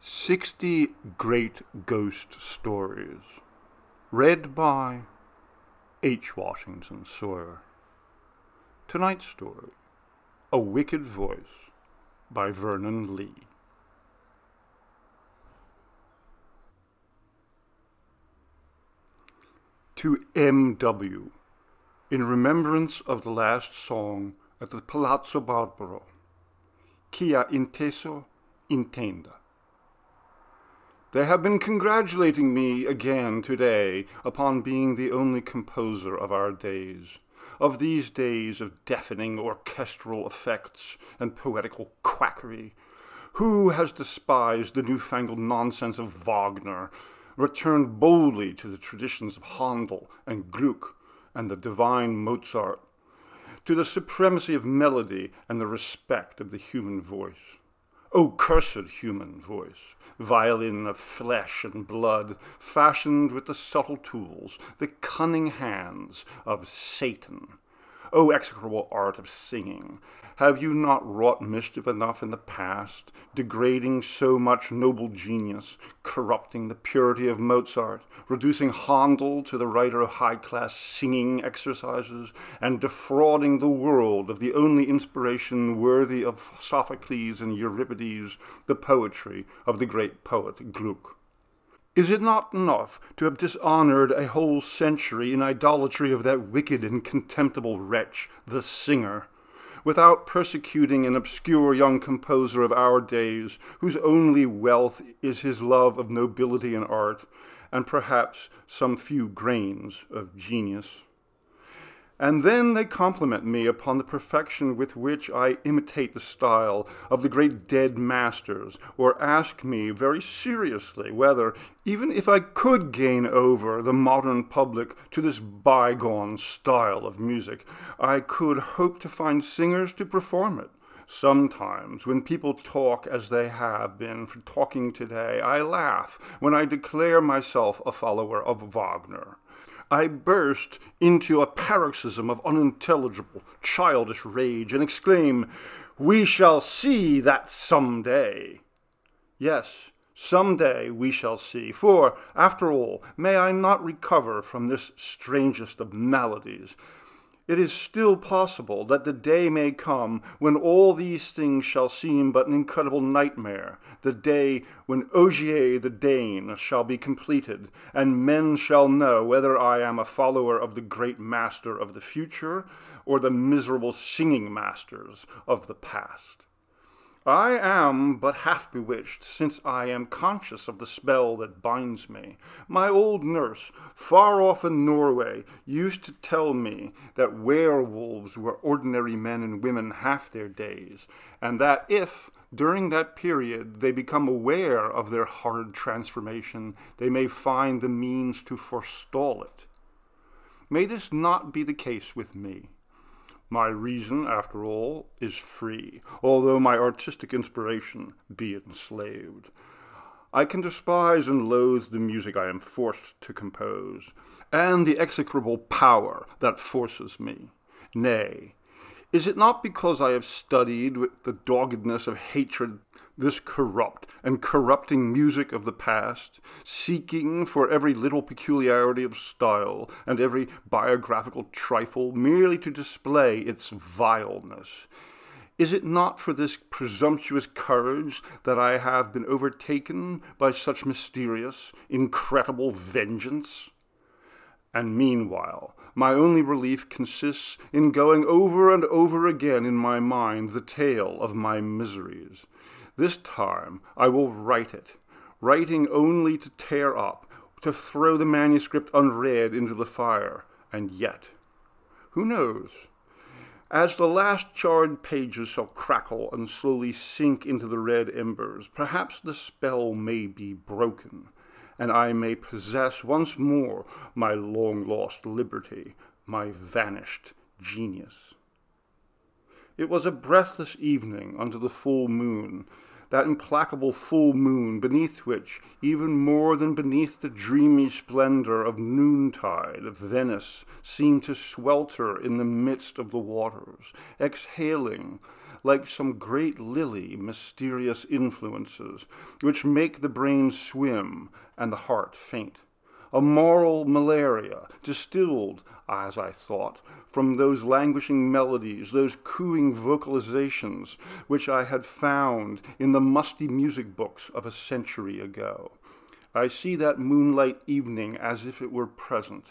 60 Great Ghost Stories, read by H. Washington Sawyer. Tonight's story, A Wicked Voice, by Vernon Lee. To M.W., in remembrance of the last song at the Palazzo Barbaro, Chi ha inteso, intenda. They have been congratulating me again today upon being the only composer of our days, of these days of deafening orchestral effects and poetical quackery. Who has despised the newfangled nonsense of Wagner, returned boldly to the traditions of Handel and Gluck and the divine Mozart, to the supremacy of melody and the respect of the human voice? O cursed human voice, violin of flesh and blood, fashioned with the subtle tools, the cunning hands of Satan. O execrable art of singing, have you not wrought mischief enough in the past, degrading so much noble genius, corrupting the purity of Mozart, reducing Handel to the writer of high-class singing exercises, and defrauding the world of the only inspiration worthy of Sophocles and Euripides, the poetry of the great poet Gluck? Is it not enough to have dishonored a whole century in idolatry of that wicked and contemptible wretch, the singer, without persecuting an obscure young composer of our days, whose only wealth is his love of nobility and art, and perhaps some few grains of genius? And then they compliment me upon the perfection with which I imitate the style of the great dead masters, or ask me very seriously whether, even if I could gain over the modern public to this bygone style of music, I could hope to find singers to perform it. Sometimes, when people talk as they have been talking today, I laugh when I declare myself a follower of Wagner. I burst into a paroxysm of unintelligible, childish rage and exclaim, "We shall see that some day." Yes, some day we shall see, for, after all, may I not recover from this strangest of maladies? It is still possible that the day may come when all these things shall seem but an incredible nightmare, the day when Ogier the Dane shall be completed, and men shall know whether I am a follower of the great master of the future or the miserable singing masters of the past. I am but half bewitched, since I am conscious of the spell that binds me. My old nurse, far off in Norway, used to tell me that werewolves were ordinary men and women half their days, and that if, during that period, they become aware of their horrid transformation, they may find the means to forestall it. May this not be the case with me? My reason, after all, is free, although my artistic inspiration be enslaved. I can despise and loathe the music I am forced to compose, and the execrable power that forces me. Nay, is it not because I have studied with the doggedness of hatred this corrupt and corrupting music of the past, seeking for every little peculiarity of style and every biographical trifle merely to display its vileness? Is it not for this presumptuous courage that I have been overtaken by such mysterious, incredible vengeance? And meanwhile, my only relief consists in going over and over again in my mind the tale of my miseries. This time I will write it, writing only to tear up, to throw the manuscript unread into the fire. And yet, who knows? As the last charred pages shall crackle and slowly sink into the red embers, perhaps the spell may be broken, and I may possess once more my long-lost liberty, my vanished genius. It was a breathless evening under the full moon, that implacable full moon beneath which, even more than beneath the dreamy splendor of noontide, Venice seemed to swelter in the midst of the waters, exhaling, like some great lily, mysterious influences, which make the brain swim and the heart faint. A moral malaria, distilled, as I thought, from those languishing melodies, those cooing vocalizations, which I had found in the musty music books of a century ago. I see that moonlight evening as if it were present.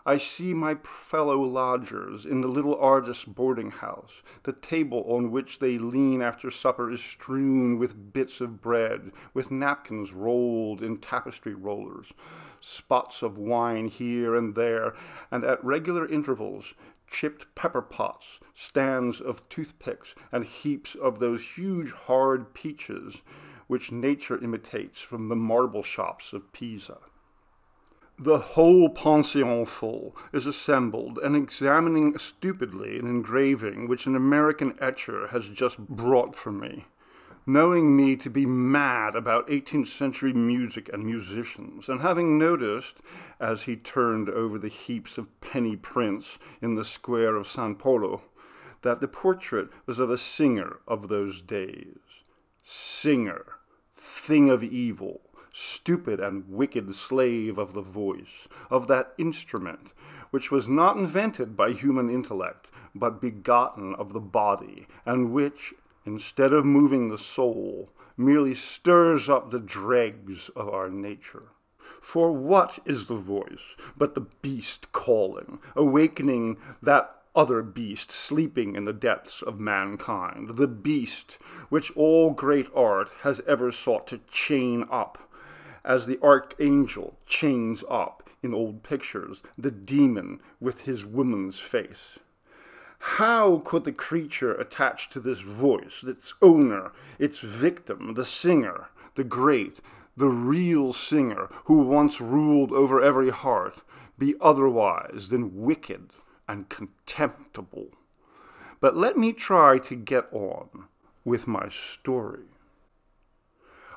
I see my fellow lodgers in the little artist's boarding house. The table on which they lean after supper is strewn with bits of bread, with napkins rolled in tapestry rollers, spots of wine here and there, and at regular intervals, chipped pepper pots, stands of toothpicks, and heaps of those huge hard peaches which nature imitates from the marble shops of Pisa. The whole pension full is assembled and examining stupidly an engraving which an American etcher has just brought for me. Knowing me to be mad about 18th century music and musicians, and having noticed, as he turned over the heaps of penny prints in the square of San Polo, that the portrait was of a singer of those days. Singer, thing of evil, stupid and wicked slave of the voice, of that instrument, which was not invented by human intellect, but begotten of the body, and which, instead of moving the soul, merely stirs up the dregs of our nature. For what is the voice but the beast calling, awakening that other beast sleeping in the depths of mankind, the beast which all great art has ever sought to chain up, as the archangel chains up, in old pictures, the demon with his woman's face? How could the creature attached to this voice, its owner, its victim, the singer, the great, the real singer who once ruled over every heart, be otherwise than wicked and contemptible? But let me try to get on with my story.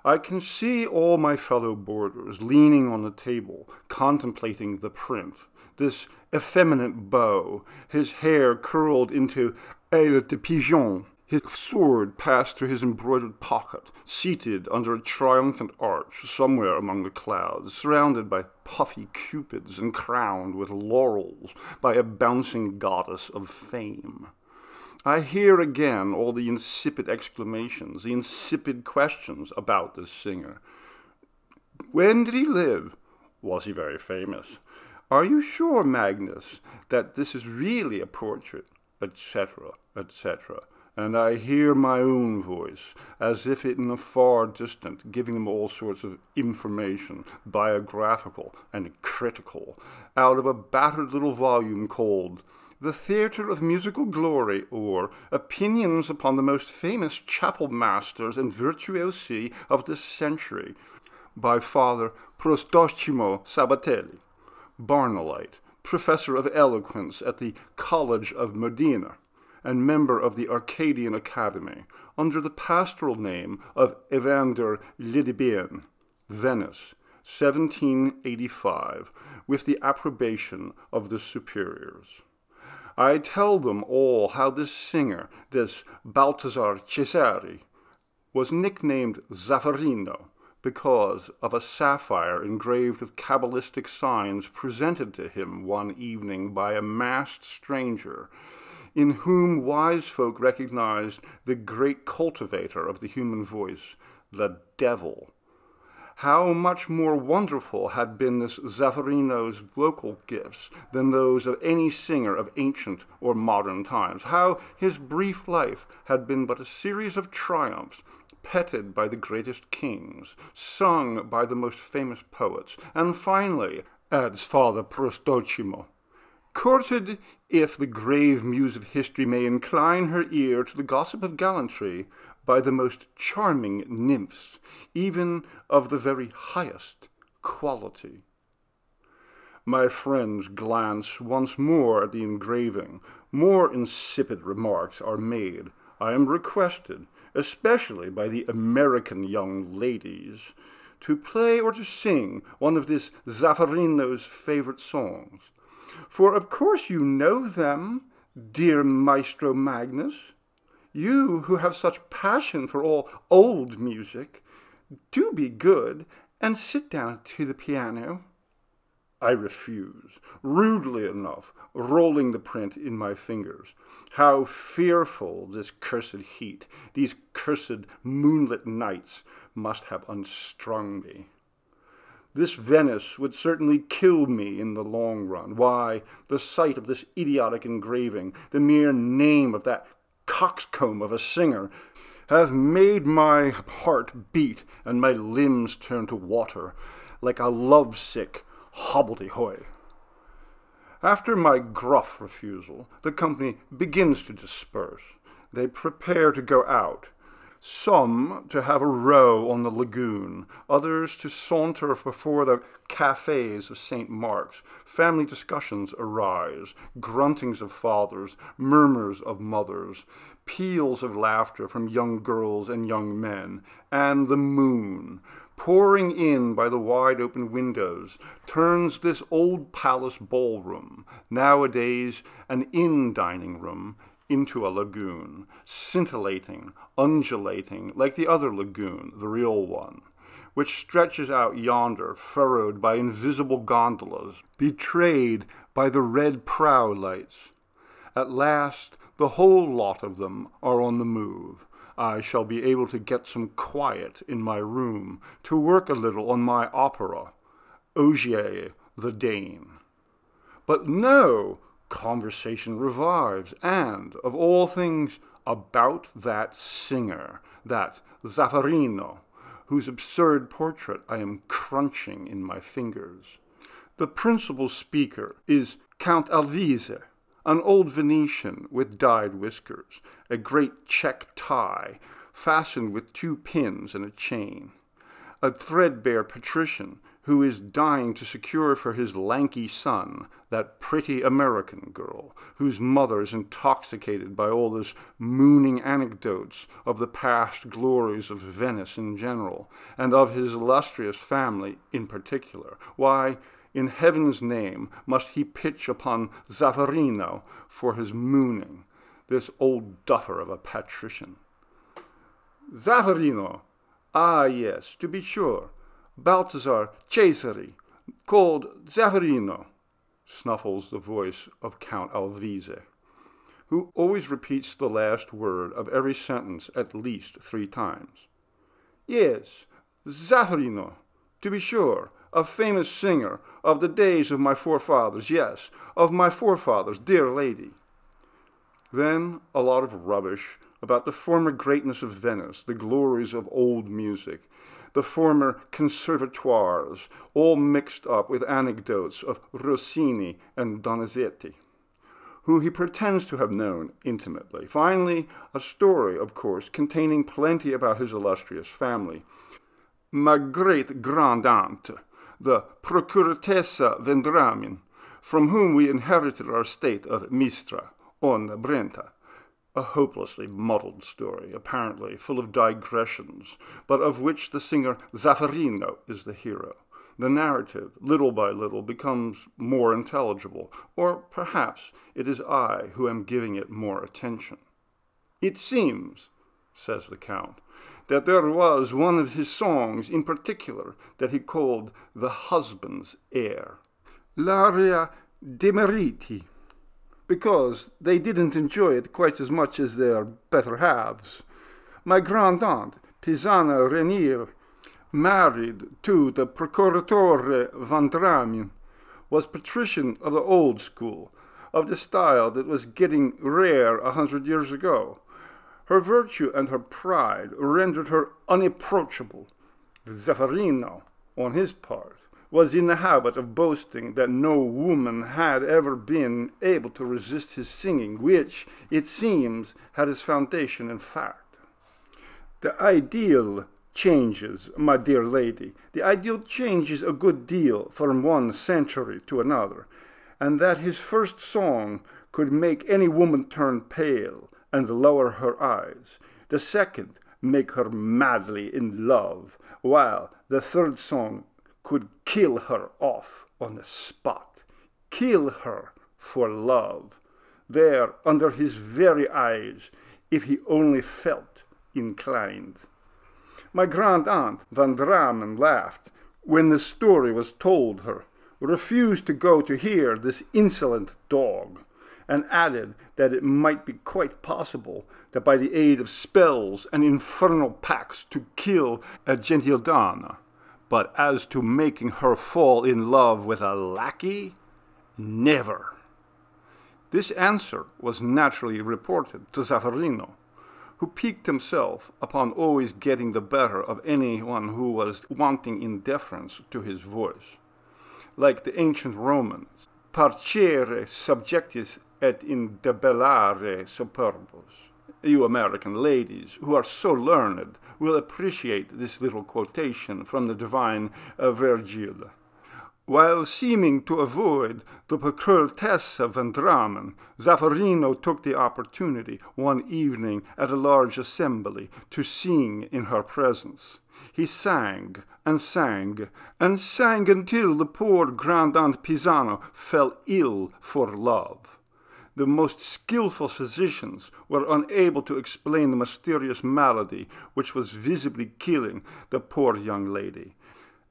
I can see all my fellow boarders leaning on the table, contemplating the print, this effeminate beau, his hair curled into aile de pigeon, his sword passed through his embroidered pocket, seated under a triumphant arch somewhere among the clouds, surrounded by puffy cupids and crowned with laurels by a bouncing goddess of fame. I hear again all the insipid exclamations, the insipid questions about this singer. When did he live? Was he very famous? Are you sure, Magnus, that this is really a portrait? Etc., etc. And I hear my own voice, as if it in the far distant, giving them all sorts of information, biographical and critical, out of a battered little volume called The Theatre of Musical Glory, or Opinions upon the Most Famous Chapel Masters and Virtuosi of this Century, by Father Prostoscimo Sabatelli, Barnolite, Professor of Eloquence at the College of Modena, and member of the Arcadian Academy, under the pastoral name of Evander Lidibien, Venice, 1785, with the approbation of the superiors. I tell them all how this singer, this Balthazar Cesari, was nicknamed Zaffarino because of a sapphire engraved with cabalistic signs presented to him one evening by a masked stranger, in whom wise folk recognized the great cultivator of the human voice, the devil. How much more wonderful had been this Zaffarino's vocal gifts than those of any singer of ancient or modern times. How his brief life had been but a series of triumphs, petted by the greatest kings, sung by the most famous poets, and finally, adds Father Prostocimo, courted, if the grave muse of history may incline her ear to the gossip of gallantry, by the most charming nymphs, even of the very highest quality. My friends glance once more at the engraving. More insipid remarks are made. I am requested, especially by the American young ladies, to play or to sing one of this Zaffarino's favorite songs. For of course you know them, dear Maestro Magnus. You who have such passion for all old music, do be good and sit down to the piano. I refuse, rudely enough, rolling the print in my fingers. How fearful this cursed heat, these cursed moonlit nights must have unstrung me. This Venice would certainly kill me in the long run. Why, the sight of this idiotic engraving, the mere name of that coxcomb of a singer, have made my heart beat and my limbs turn to water, like a lovesick hobbledehoy. After my gruff refusal, the company begins to disperse. They prepare to go out. Some to have a row on the lagoon, others to saunter before the cafes of St. Mark's. Family discussions arise, gruntings of fathers, murmurs of mothers, peals of laughter from young girls and young men, and the moon, pouring in by the wide-open windows, turns this old palace ballroom, nowadays an inn dining room, into a lagoon, scintillating, undulating, like the other lagoon, the real one, which stretches out yonder, furrowed by invisible gondolas, betrayed by the red prow lights. At last, the whole lot of them are on the move. I shall be able to get some quiet in my room, to work a little on my opera, Ogier the Dane. But no! Conversation revives, and, of all things, about that singer, that Zaffarino, whose absurd portrait I am crunching in my fingers. The principal speaker is Count Alvise, an old Venetian with dyed whiskers, a great check tie, fastened with 2 pins and a chain, a threadbare patrician who is dying to secure for his lanky son that pretty American girl, whose mother is intoxicated by all those mooning anecdotes of the past glories of Venice in general, and of his illustrious family in particular. Why, in heaven's name, must he pitch upon Zaffarino for his mooning, this old duffer of a patrician? Zaffarino! Ah, yes, to be sure. Balthazar Cesare, called Zaffarino, snuffles the voice of Count Alvise, who always repeats the last word of every sentence at least 3 times. Yes, Zaffarino, to be sure, a famous singer of the days of my forefathers, yes, of my forefathers, dear lady. Then a lot of rubbish about the former greatness of Venice, the glories of old music, the former conservatoires, all mixed up with anecdotes of Rossini and Donizetti, who he pretends to have known intimately. Finally, a story, of course, containing plenty about his illustrious family. My great-grand-aunt, the Procuratessa Vendramin, from whom we inherited our estate of Mistra, on Brenta. A hopelessly muddled story, apparently full of digressions, but of which the singer Zaffarino is the hero. The narrative, little by little, becomes more intelligible, or perhaps it is I who am giving it more attention. It seems, says the Count, that there was one of his songs in particular that he called the husband's air, l'aria dei mariti, because they didn't enjoy it quite as much as their better halves. My grand-aunt, Pisana Renier, married to the Procuratore Vendramin, was patrician of the old school, of the style that was getting rare 100 years ago. Her virtue and her pride rendered her unapproachable. Zaffarino, on his part, was in the habit of boasting that no woman had ever been able to resist his singing, which, it seems, had its foundation in fact. The ideal changes, my dear lady. The ideal changes a good deal from one century to another, and that his first song could make any woman turn pale and lower her eyes, the second make her madly in love, while the third song could kill her off on the spot, kill her for love. There, under his very eyes, if he only felt inclined. My grand-aunt Van Dramen laughed when the story was told her, refused to go to hear this insolent dog, and added that it might be quite possible that by the aid of spells and infernal pacts to kill a gentile donna, but as to making her fall in love with a lackey, never. This answer was naturally reported to Zaffarino, who piqued himself upon always getting the better of anyone who was wanting in deference to his voice. Like the ancient Romans, parcere subjectis et indebellare superbos. You American ladies, who are so learned, will appreciate this little quotation from the divine Virgil. While seeming to avoid the Courtessa Van Dramen, Zaffarino took the opportunity one evening at a large assembly to sing in her presence. He sang and sang and sang until the poor Grand-aunt Pisano fell ill for love. The most skillful physicians were unable to explain the mysterious malady which was visibly killing the poor young lady,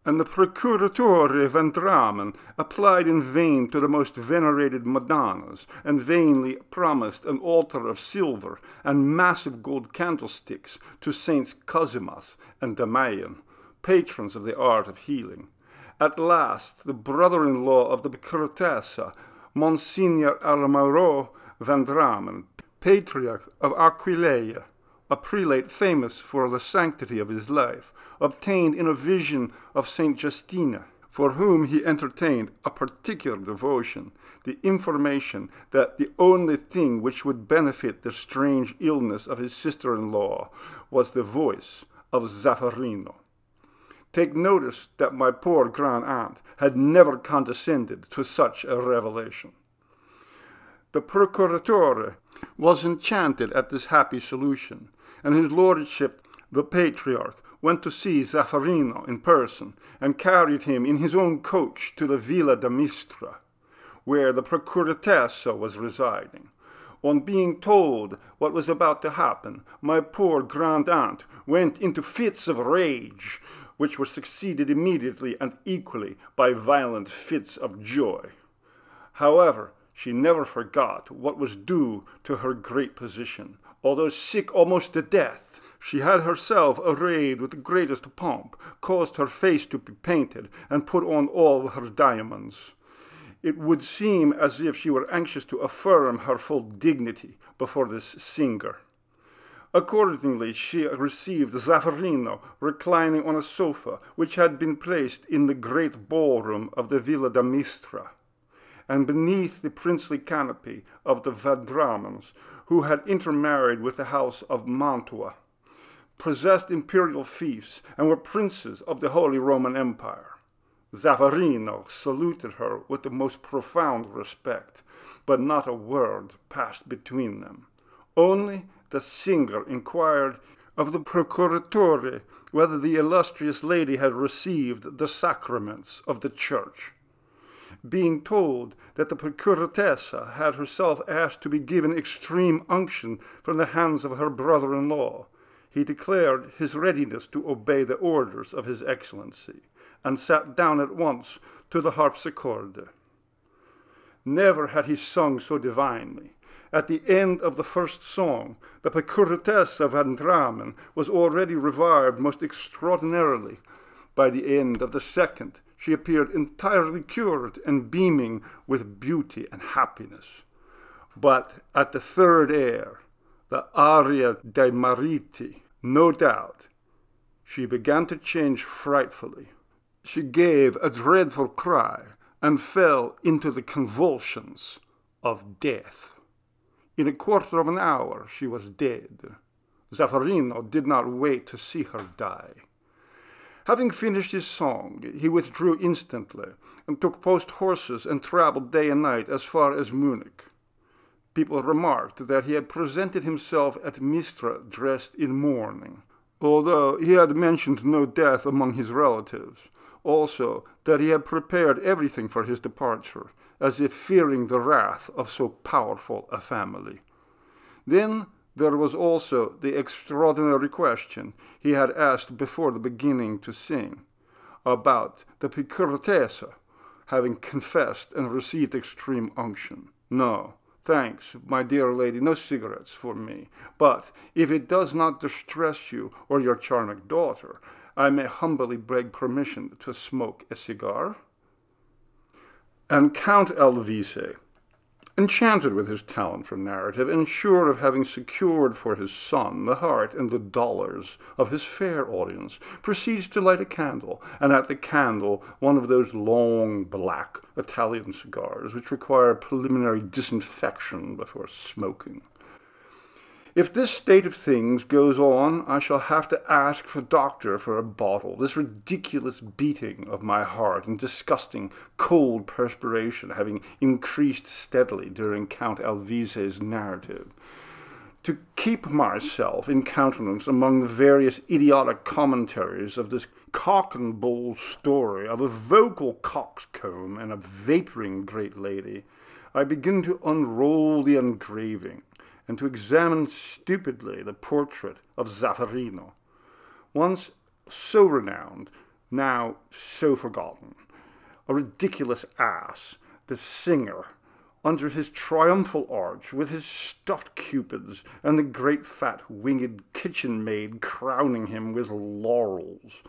and the Procuratore Van Dramen applied in vain to the most venerated Madonnas, and vainly promised an altar of silver and massive gold candlesticks to Saints Cosimas and Damayan, patrons of the art of healing. At last, the brother-in-law of the Courtessa, Monsignor Armaro Van Dramen, patriarch of Aquileia, a prelate famous for the sanctity of his life, obtained in a vision of Saint Justina, for whom he entertained a particular devotion, the information that the only thing which would benefit the strange illness of his sister-in-law was the voice of Zaffarino. Take notice that my poor grand-aunt had never condescended to such a revelation. The procuratore was enchanted at this happy solution, and his lordship, the patriarch, went to see Zaffarino in person, and carried him in his own coach to the Villa da Mistra, where the procuratessa was residing. On being told what was about to happen, my poor grand-aunt went into fits of rage, which were succeeded immediately and equally by violent fits of joy. However, she never forgot what was due to her great position. Although sick almost to death, she had herself arrayed with the greatest pomp, caused her face to be painted, and put on all her diamonds. It would seem as if she were anxious to affirm her full dignity before this singer. Accordingly, she received Zaffarino reclining on a sofa which had been placed in the great ballroom of the Villa da Mistra, and beneath the princely canopy of the Van Dramens, who had intermarried with the house of Mantua, possessed imperial fiefs, and were princes of the Holy Roman Empire. Zaffarino saluted her with the most profound respect, but not a word passed between them. Only the singer inquired of the procuratore whether the illustrious lady had received the sacraments of the church. Being told that the procuratessa had herself asked to be given extreme unction from the hands of her brother-in-law, he declared his readiness to obey the orders of his excellency, and sat down at once to the harpsichord. Never had he sung so divinely. At the end of the first song, the procuratessa Van Dramen was already revived most extraordinarily. By the end of the second, she appeared entirely cured and beaming with beauty and happiness. But at the third air, the aria dei mariti, no doubt, she began to change frightfully. She gave a dreadful cry and fell into the convulsions of death. In a quarter of an hour she was dead. Zaffarino did not wait to see her die. Having finished his song, he withdrew instantly, and took post-horses and traveled day and night as far as Munich. People remarked that he had presented himself at Mistra dressed in mourning, although he had mentioned no death among his relatives. Also, that he had prepared everything for his departure, as if fearing the wrath of so powerful a family. Then There was also the extraordinary question he had asked before the beginning to sing, about the picurtesa having confessed and received extreme unction. No, thanks, my dear lady, no cigarettes for me. But if it does not distress you or your charming daughter, I may humbly beg permission to smoke a cigar. And Count Alvise, enchanted with his talent for narrative, and sure of having secured for his son the heart and the dollars of his fair audience, proceeds to light a candle, and at the candle one of those long, black Italian cigars which require preliminary disinfection before smoking. If this state of things goes on, I shall have to ask the doctor for a bottle. This ridiculous beating of my heart and disgusting cold perspiration having increased steadily during Count Alvise's narrative. To keep myself in countenance among the various idiotic commentaries of this cock and bull story of a vocal coxcomb and a vaporing great lady, I begin to unroll the engraving, and to examine stupidly the portrait of Zaffarino, once so renowned, now so forgotten, a ridiculous ass, the singer, under his triumphal arch, with his stuffed cupids, and the great fat winged kitchen maid crowning him with laurels.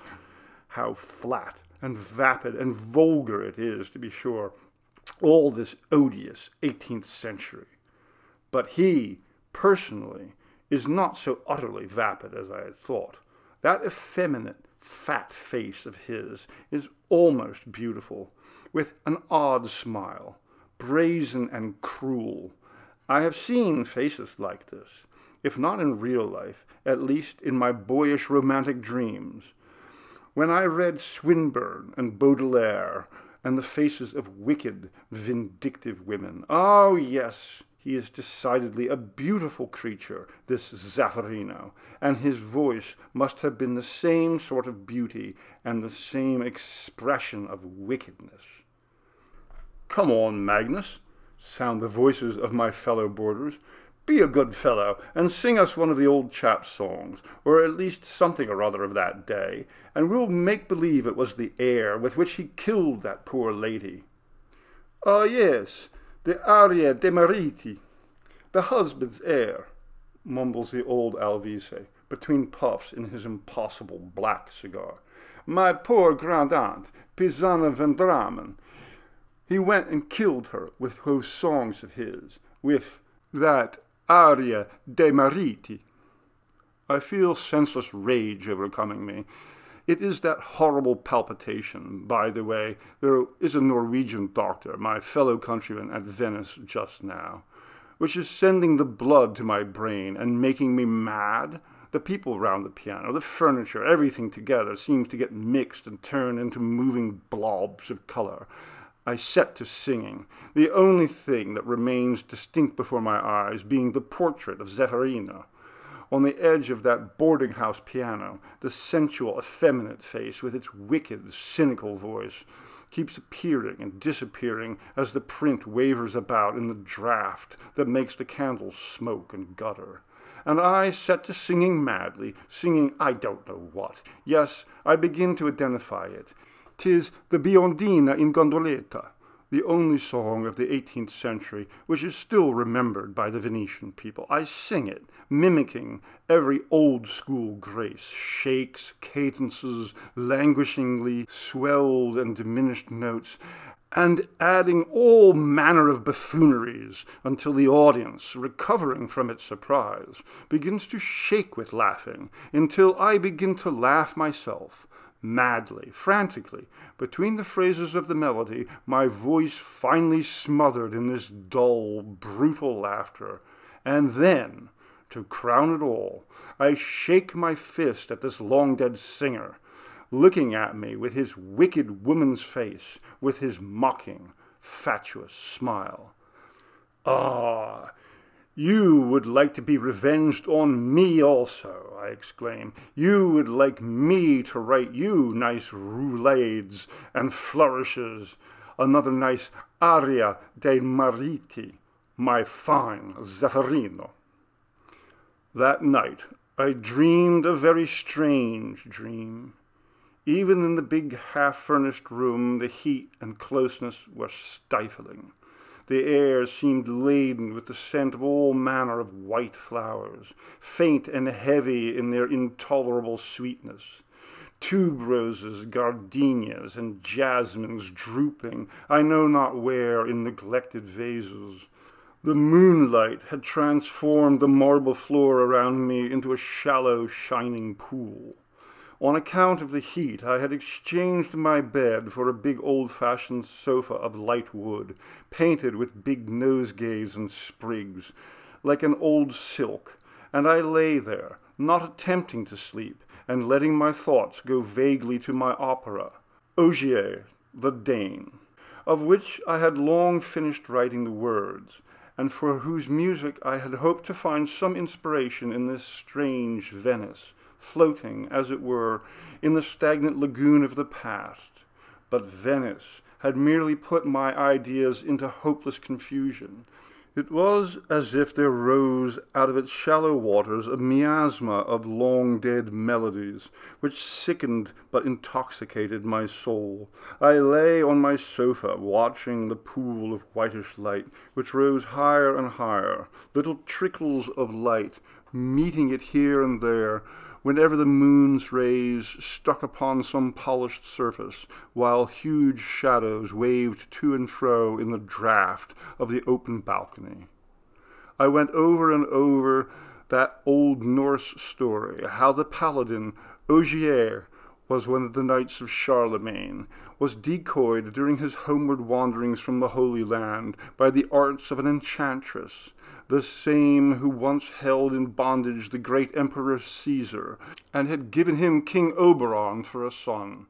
How flat and vapid and vulgar it is, to be sure, all this odious 18th century. But he, personally, is not so utterly vapid as I had thought. That effeminate, fat face of his is almost beautiful, with an odd smile, brazen and cruel. I have seen faces like this, if not in real life, at least in my boyish romantic dreams. When I read Swinburne and Baudelaire, and the faces of wicked, vindictive women. Oh, yes, he is decidedly a beautiful creature, this Zaffarino, and his voice must have been the same sort of beauty and the same expression of wickedness. Come on, Magnus, sound the voices of my fellow boarders. Be a good fellow, and sing us one of the old chap's songs, or at least something or other of that day, and we'll make believe it was the air with which he killed that poor lady. Ah, yes, the aria de mariti, the husband's heir, mumbles the old Alvise, between puffs in his impossible black cigar. My poor grand-aunt, Pisana Vendramen. He went and killed her with those songs of his, with that aria de mariti. I feel senseless rage overcoming me. It is that horrible palpitation. By the way, there is a Norwegian doctor, my fellow countryman at Venice just now, which is sending the blood to my brain and making me mad. The people round the piano, the furniture, everything together seems to get mixed and turn into moving blobs of color. I set to singing, the only thing that remains distinct before my eyes being the portrait of Zaffarino. On the edge of that boarding-house piano, the sensual, effeminate face with its wicked, cynical voice keeps appearing and disappearing as the print wavers about in the draught that makes the candles smoke and gutter. And I set to singing madly, singing I don't know what. Yes, I begin to identify it. 'Tis the Biondina in Gondoletta, the only song of the 18th century which is still remembered by the Venetian people. I sing it, mimicking every old-school grace, shakes, cadences, languishingly swelled and diminished notes, and adding all manner of buffooneries until the audience, recovering from its surprise, begins to shake with laughing, until I begin to laugh myself. Madly, frantically, between the phrases of the melody, my voice finally smothered in this dull, brutal laughter. And then, to crown it all, I shake my fist at this long-dead singer, looking at me with his wicked woman's face, with his mocking, fatuous smile. Ah, you would like to be revenged on me also, I exclaim. You would like me to write you nice roulades and flourishes, another nice aria dei mariti, my fine Zaffarino. That night I dreamed a very strange dream. Even in the big half-furnished room, the heat and closeness were stifling. The air seemed laden with the scent of all manner of white flowers, faint and heavy in their intolerable sweetness. Tuberoses, gardenias, and jasmines drooping, I know not where, in neglected vases. The moonlight had transformed the marble floor around me into a shallow, shining pool. On account of the heat, I had exchanged my bed for a big old-fashioned sofa of light wood, painted with big nosegays and sprigs, like an old silk, and I lay there, not attempting to sleep, and letting my thoughts go vaguely to my opera, Ogier, the Dane, of which I had long finished writing the words, and for whose music I had hoped to find some inspiration in this strange Venice, floating, as it were, in the stagnant lagoon of the past. But Venice had merely put my ideas into hopeless confusion. It was as if there rose out of its shallow waters a miasma of long-dead melodies, which sickened but intoxicated my soul. I lay on my sofa, watching the pool of whitish light, which rose higher and higher, little trickles of light meeting it here and there, whenever the moon's rays struck upon some polished surface, while huge shadows waved to and fro in the draught of the open balcony. I went over and over that old Norse story, how the paladin Ogier was one of the knights of Charlemagne, was decoyed during his homeward wanderings from the Holy Land by the arts of an enchantress, the same who once held in bondage the great Emperor Caesar, and had given him King Oberon for a son.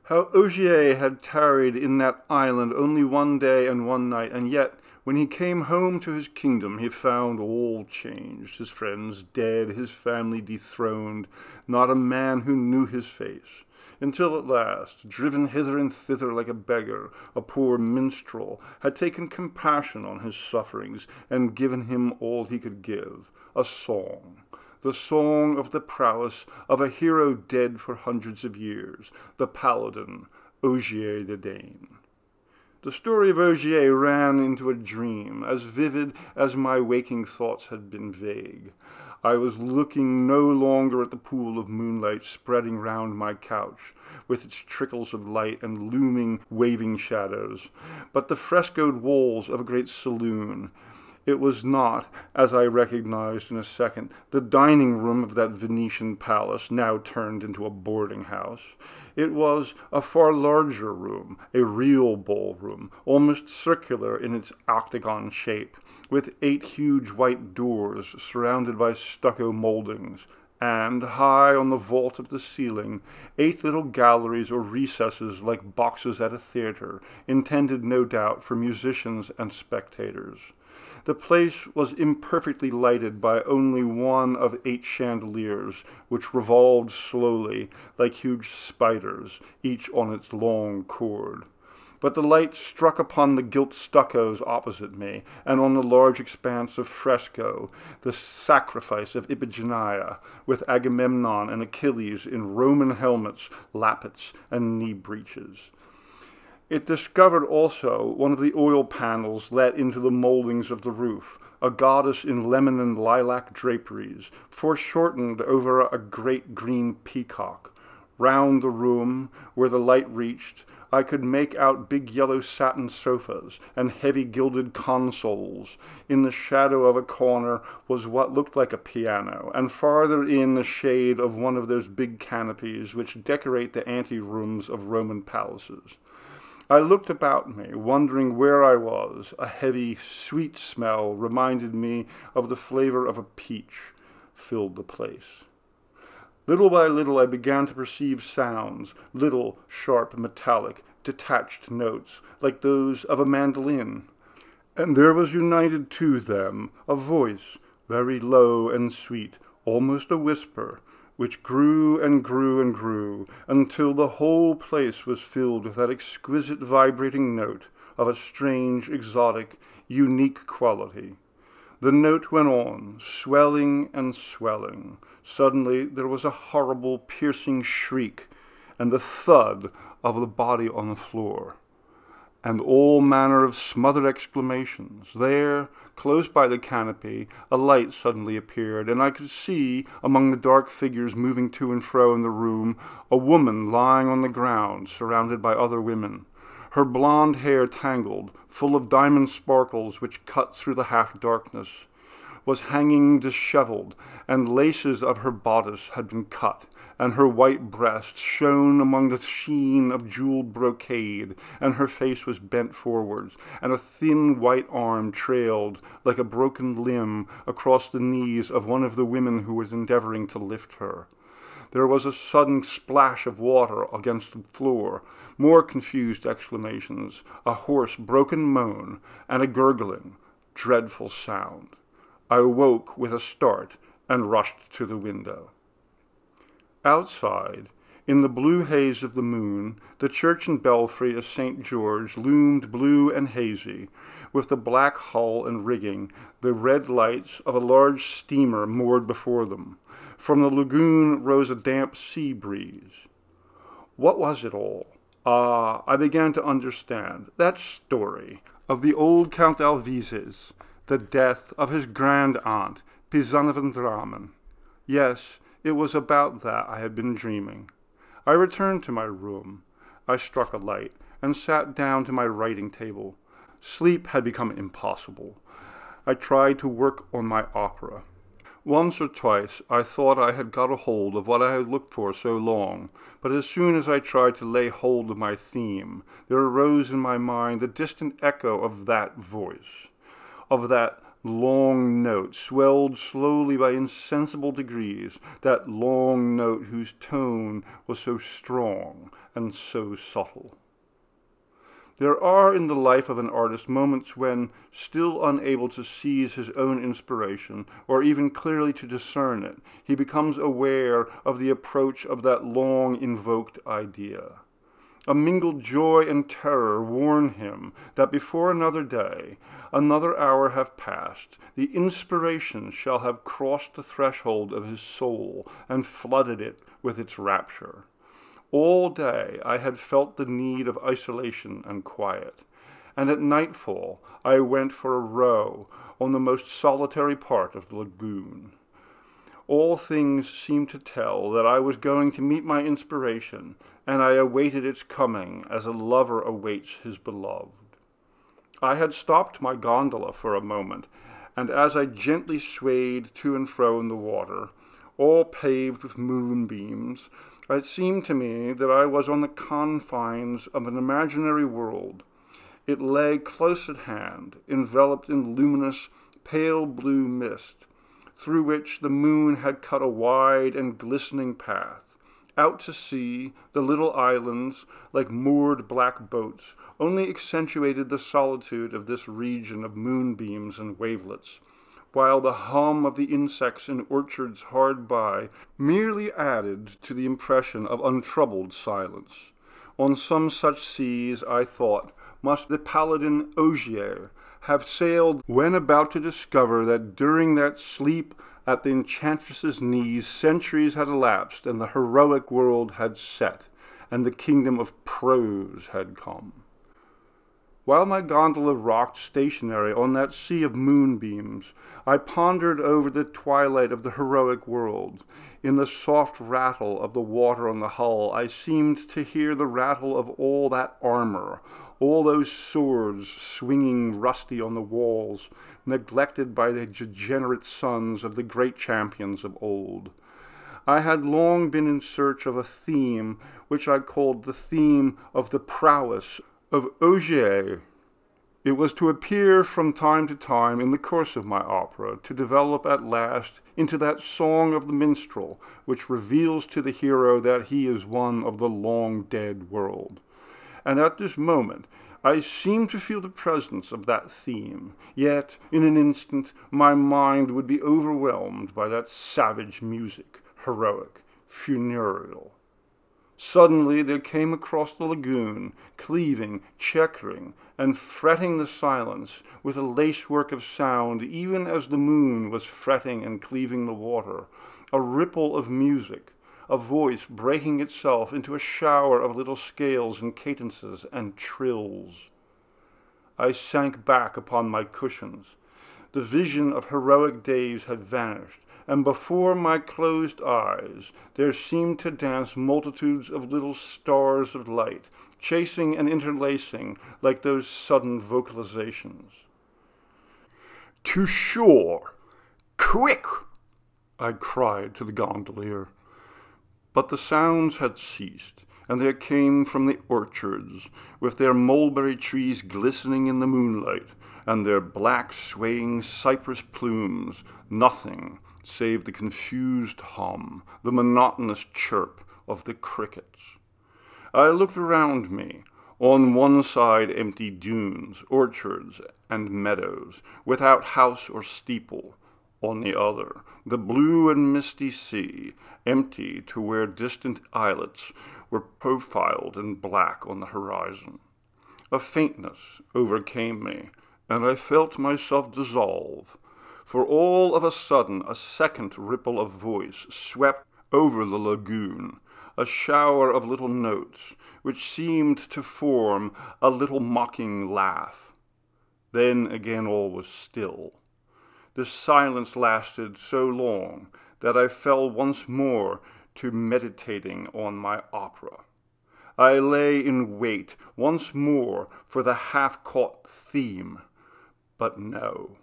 How Ogier had tarried in that island only one day and one night, and yet, when he came home to his kingdom, he found all changed, his friends dead, his family dethroned, not a man who knew his face, until at last, driven hither and thither like a beggar, a poor minstrel had taken compassion on his sufferings and given him all he could give, a song, the song of the prowess of a hero dead for hundreds of years, the paladin Ogier the Dane. The story of Ogier ran into a dream, as vivid as my waking thoughts had been vague. I was looking no longer at the pool of moonlight spreading round my couch, with its trickles of light and looming, waving shadows, but the frescoed walls of a great saloon. It was not, as I recognized in a second, the dining room of that Venetian palace, now turned into a boarding house. It was a far larger room, a real ballroom, almost circular in its octagon shape, with 8 huge white doors surrounded by stucco moldings, and, high on the vault of the ceiling, 8 little galleries or recesses like boxes at a theater, intended no doubt for musicians and spectators. The place was imperfectly lighted by only one of 8 chandeliers, which revolved slowly, like huge spiders, each on its long cord. But the light struck upon the gilt stuccos opposite me, and on the large expanse of fresco, the sacrifice of Iphigenia, with Agamemnon and Achilles in Roman helmets, lappets, and knee breeches. It discovered also one of the oil panels let into the moldings of the roof, a goddess in lemon and lilac draperies, foreshortened over a great green peacock. Round the room, where the light reached, I could make out big yellow satin sofas and heavy gilded consoles. In the shadow of a corner was what looked like a piano, and farther in the shade of one of those big canopies which decorate the anterooms of Roman palaces. I looked about me, wondering where I was. A heavy, sweet smell reminded me of the flavor of a peach filled the place. Little by little I began to perceive sounds, little, sharp, metallic, detached notes, like those of a mandolin. And there was united to them a voice, very low and sweet, almost a whisper, which grew and grew and grew, until the whole place was filled with that exquisite vibrating note of a strange, exotic, unique quality. The note went on, swelling and swelling. Suddenly there was a horrible, piercing shriek, and the thud of the body on the floor, and all manner of smothered exclamations. There, close by the canopy, a light suddenly appeared, and I could see, among the dark figures moving to and fro in the room, a woman lying on the ground, surrounded by other women. Her blonde hair, tangled, full of diamond sparkles which cut through the half-darkness, was hanging disheveled, and laces of her bodice had been cut, and her white breast shone among the sheen of jeweled brocade, and her face was bent forwards, and a thin white arm trailed like a broken limb across the knees of one of the women who was endeavoring to lift her. There was a sudden splash of water against the floor, more confused exclamations, a hoarse, broken moan, and a gurgling, dreadful sound. I awoke with a start and rushed to the window. Outside, in the blue haze of the moon, the church and belfry of St. George loomed blue and hazy, with the black hull and rigging, the red lights of a large steamer moored before them. From the lagoon rose a damp sea breeze. What was it all? Ah, I began to understand. That story of the old Count Alvises, the death of his grand-aunt, Pisanovendramen. Yes, it was about that I had been dreaming. I returned to my room. I struck a light and sat down to my writing table. Sleep had become impossible. I tried to work on my opera. Once or twice I thought I had got a hold of what I had looked for so long, but as soon as I tried to lay hold of my theme, there arose in my mind the distant echo of that voice, of that long note, swelled slowly by insensible degrees, that long note whose tone was so strong and so subtle. There are in the life of an artist moments when, still unable to seize his own inspiration, or even clearly to discern it, he becomes aware of the approach of that long invoked idea. A mingled joy and terror warn him that before another day, another hour have passed, the inspiration shall have crossed the threshold of his soul and flooded it with its rapture. All day I had felt the need of isolation and quiet, and at nightfall I went for a row on the most solitary part of the lagoon. All things seemed to tell that I was going to meet my inspiration, and I awaited its coming as a lover awaits his beloved. I had stopped my gondola for a moment, and as I gently swayed to and fro in the water, all paved with moonbeams, it seemed to me that I was on the confines of an imaginary world. It lay close at hand, enveloped in luminous, pale blue mist, through which the moon had cut a wide and glistening path. Out to sea, the little islands, like moored black boats, only accentuated the solitude of this region of moonbeams and wavelets, while the hum of the insects in orchards hard by merely added to the impression of untroubled silence. On some such seas, I thought, must the paladin Ogier have sailed when about to discover that during that sleep at the enchantress's knees centuries had elapsed and the heroic world had set, and the kingdom of prose had come. While my gondola rocked stationary on that sea of moonbeams, I pondered over the twilight of the heroic world. In the soft rattle of the water on the hull, I seemed to hear the rattle of all that armor, all those swords swinging rusty on the walls, neglected by the degenerate sons of the great champions of old. I had long been in search of a theme which I called the theme of the prowess of Ogier. It was to appear from time to time in the course of my opera, to develop at last into that song of the minstrel which reveals to the hero that he is one of the long-dead world. And at this moment I seemed to feel the presence of that theme, yet in an instant my mind would be overwhelmed by that savage music, heroic, funereal. Suddenly there came across the lagoon, cleaving, checkering, and fretting the silence with a lacework of sound, even as the moon was fretting and cleaving the water, a ripple of music, a voice breaking itself into a shower of little scales and cadences and trills. I sank back upon my cushions. The vision of heroic days had vanished, and before my closed eyes there seemed to dance multitudes of little stars of light, chasing and interlacing like those sudden vocalizations. "To shore! Quick!" I cried to the gondolier. But the sounds had ceased, and there came from the orchards, with their mulberry trees glistening in the moonlight, and their black swaying cypress plumes, nothing save the confused hum, the monotonous chirp of the crickets. I looked around me. On one side empty dunes, orchards, and meadows, without house or steeple. On the other, the blue and misty sea, empty to where distant islets were profiled in black on the horizon. A faintness overcame me, and I felt myself dissolve. For all of a sudden a second ripple of voice swept over the lagoon, a shower of little notes, which seemed to form a little mocking laugh. Then again all was still. This silence lasted so long that I fell once more to meditating on my opera. I lay in wait once more for the half-caught theme. But no,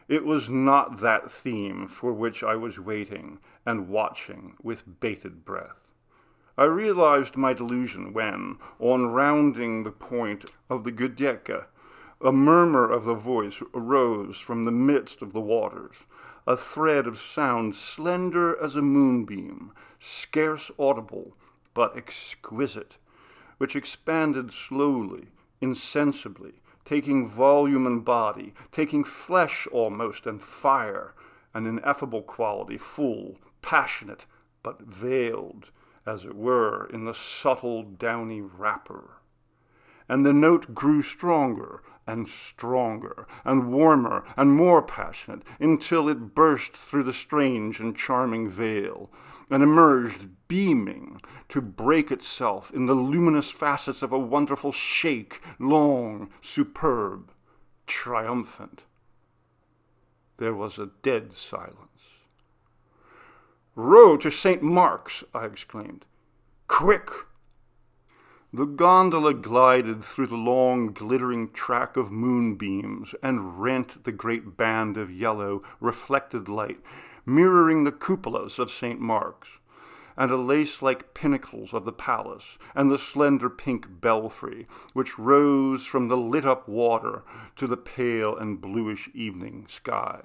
it was not that theme for which I was waiting and watching with bated breath. I realized my delusion when, on rounding the point of the Giudecca, a murmur of the voice arose from the midst of the waters, a thread of sound slender as a moonbeam, scarce audible, but exquisite, which expanded slowly, insensibly, taking volume and body, taking flesh almost and fire, an ineffable quality, full, passionate, but veiled, as it were, in the subtle downy wrapper. And the note grew stronger and stronger, and warmer and more passionate, until it burst through the strange and charming veil, and emerged beaming to break itself in the luminous facets of a wonderful shake, long, superb, triumphant. There was a dead silence. "Row to St. Mark's!" I exclaimed. "Quick!" The gondola glided through the long, glittering track of moonbeams and rent the great band of yellow, reflected light, mirroring the cupolas of St. Mark's, and the lace-like pinnacles of the palace, and the slender pink belfry, which rose from the lit-up water to the pale and bluish evening sky.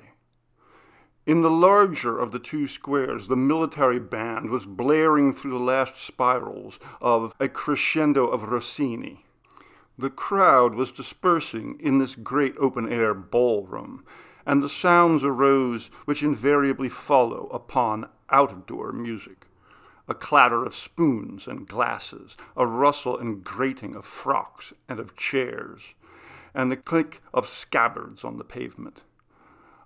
In the larger of the two squares, the military band was blaring through the last spirals of a crescendo of Rossini. The crowd was dispersing in this great open-air ballroom, and the sounds arose which invariably follow upon out-of-door music. A clatter of spoons and glasses, a rustle and grating of frocks and of chairs, and the click of scabbards on the pavement.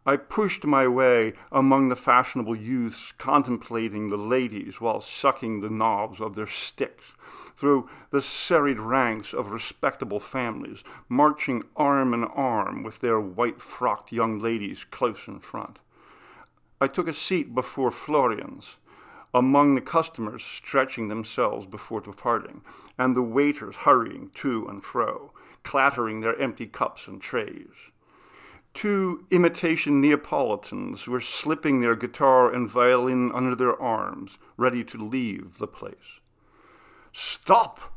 I pushed my way among the fashionable youths contemplating the ladies while sucking the knobs of their sticks, through the serried ranks of respectable families, marching arm in arm with their white-frocked young ladies close in front. I took a seat before Florian's, among the customers stretching themselves before departing, and the waiters hurrying to and fro, clattering their empty cups and trays. Two imitation Neapolitans were slipping their guitar and violin under their arms, ready to leave the place. "Stop!"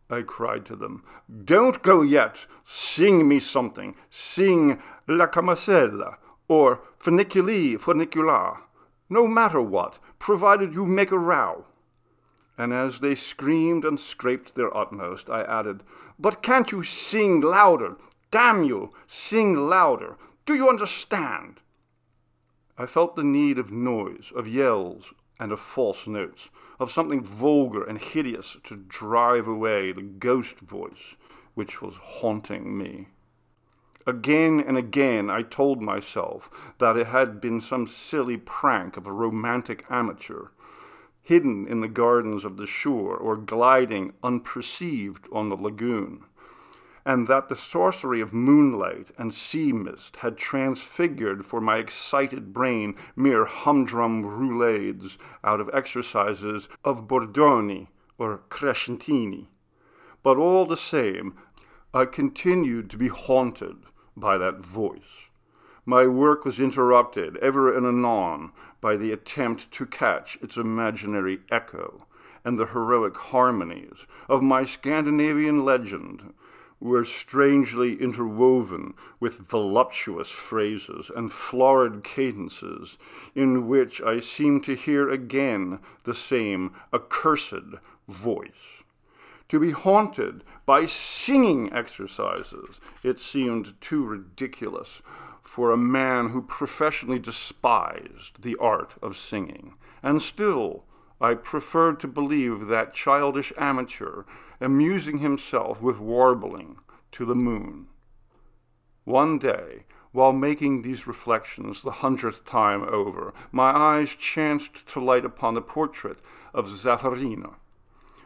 I cried to them. "Don't go yet. Sing me something. Sing La Camarcella, or Funiculi Funicula. No matter what, provided you make a row." And as they screamed and scraped their utmost, I added, "But can't you sing louder? Damn you, sing louder. Do you understand?" I felt the need of noise, of yells, and of false notes, of something vulgar and hideous to drive away the ghost voice which was haunting me. Again and again I told myself that it had been some silly prank of a romantic amateur, hidden in the gardens of the shore or gliding unperceived on the lagoon, and that the sorcery of moonlight and sea mist had transfigured for my excited brain mere humdrum roulades out of exercises of Bordoni or Crescentini. But all the same, I continued to be haunted by that voice. My work was interrupted ever and anon by the attempt to catch its imaginary echo, and the heroic harmonies of my Scandinavian legend were strangely interwoven with voluptuous phrases and florid cadences in which I seemed to hear again the same accursed voice. To be haunted by singing exercises, it seemed too ridiculous for a man who professionally despised the art of singing. And still, I preferred to believe that childish amateur amusing himself with warbling to the moon. One day, while making these reflections the 100th time over, my eyes chanced to light upon the portrait of Zaffarina,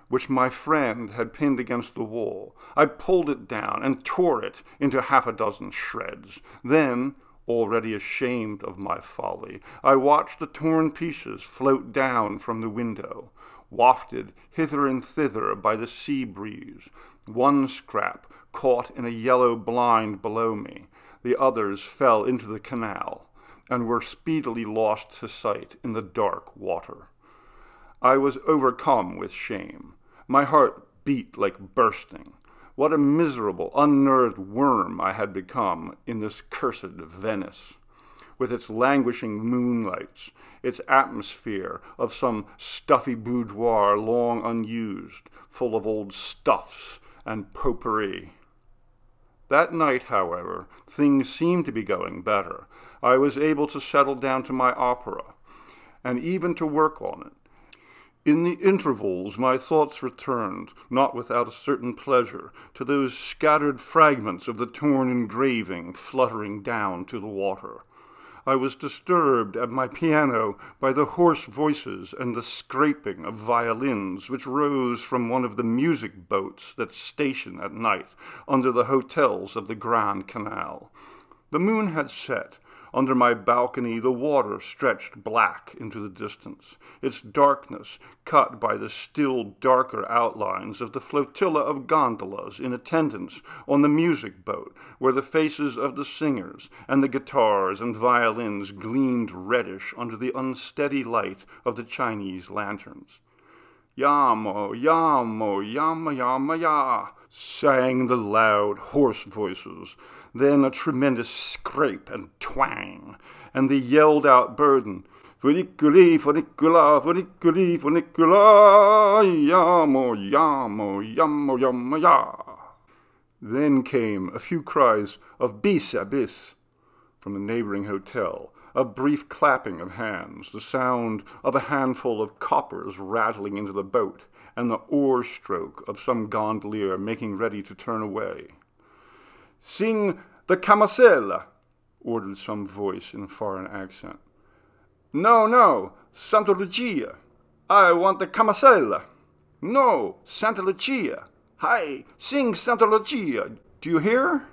which my friend had pinned against the wall. I pulled it down and tore it into 6 shreds. Then, already ashamed of my folly, I watched the torn pieces float down from the window, wafted hither and thither by the sea breeze. One scrap caught in a yellow blind below me. The others fell into the canal and were speedily lost to sight in the dark water. I was overcome with shame. My heart beat like bursting. What a miserable, unnerved worm I had become in this cursed Venice, with its languishing moonlights, its atmosphere of some stuffy boudoir long unused, full of old stuffs and potpourri. That night, however, things seemed to be going better. I was able to settle down to my opera, and even to work on it. In the intervals, my thoughts returned, not without a certain pleasure, to those scattered fragments of the torn engraving fluttering down to the water. I was disturbed at my piano by the hoarse voices and the scraping of violins which rose from one of the music boats that station at night under the hotels of the Grand Canal. The moon had set. Under my balcony, the water stretched black into the distance, its darkness cut by the still darker outlines of the flotilla of gondolas in attendance on the music boat, where the faces of the singers and the guitars and violins gleamed reddish under the unsteady light of the Chinese lanterns. "Yamo, yamo, yama, yama, ya," sang the loud, hoarse voices. Then a tremendous scrape and twang, and the yelled-out burden, "Funiculi, funicula, funiculi, funicula, yamo, yamo, yamo, yamo, ya." Then came a few cries of "bis a bis" from a neighboring hotel, a brief clapping of hands, the sound of a handful of coppers rattling into the boat, and the oar-stroke of some gondolier making ready to turn away. "Sing the Camasella," ordered some voice in a foreign accent. "No, no, Santa Lucia. I want the Camasella. No, Santa Lucia. Hi, sing Santa Lucia. Do you hear?"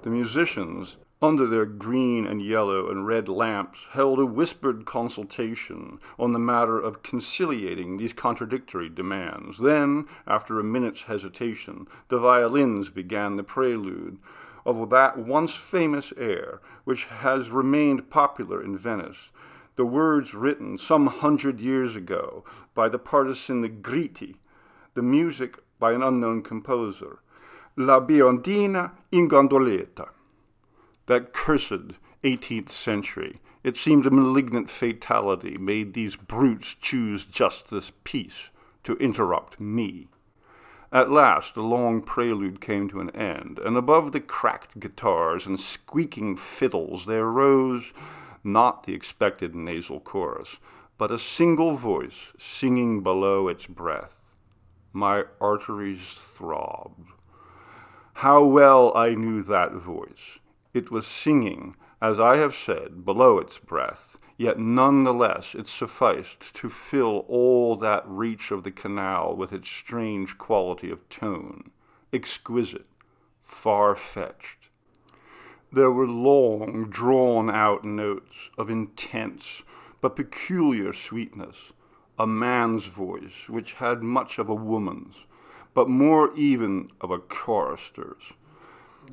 The musicians, under their green and yellow and red lamps, held a whispered consultation on the matter of conciliating these contradictory demands. Then, after a minute's hesitation, the violins began the prelude of that once famous air which has remained popular in Venice, the words written some 100 years ago by the partisan Gritti, the music by an unknown composer, La biondina in gondoletta. That cursed 18th century, it seemed a malignant fatality, made these brutes choose just this piece to interrupt me. At last the long prelude came to an end, and above the cracked guitars and squeaking fiddles there rose, not the expected nasal chorus, but a single voice singing below its breath. My arteries throbbed. How well I knew that voice. It was singing, as I have said, below its breath, yet nonetheless it sufficed to fill all that reach of the canal with its strange quality of tone, exquisite, far-fetched. There were long, drawn-out notes of intense but peculiar sweetness, a man's voice which had much of a woman's, but more even of a chorister's.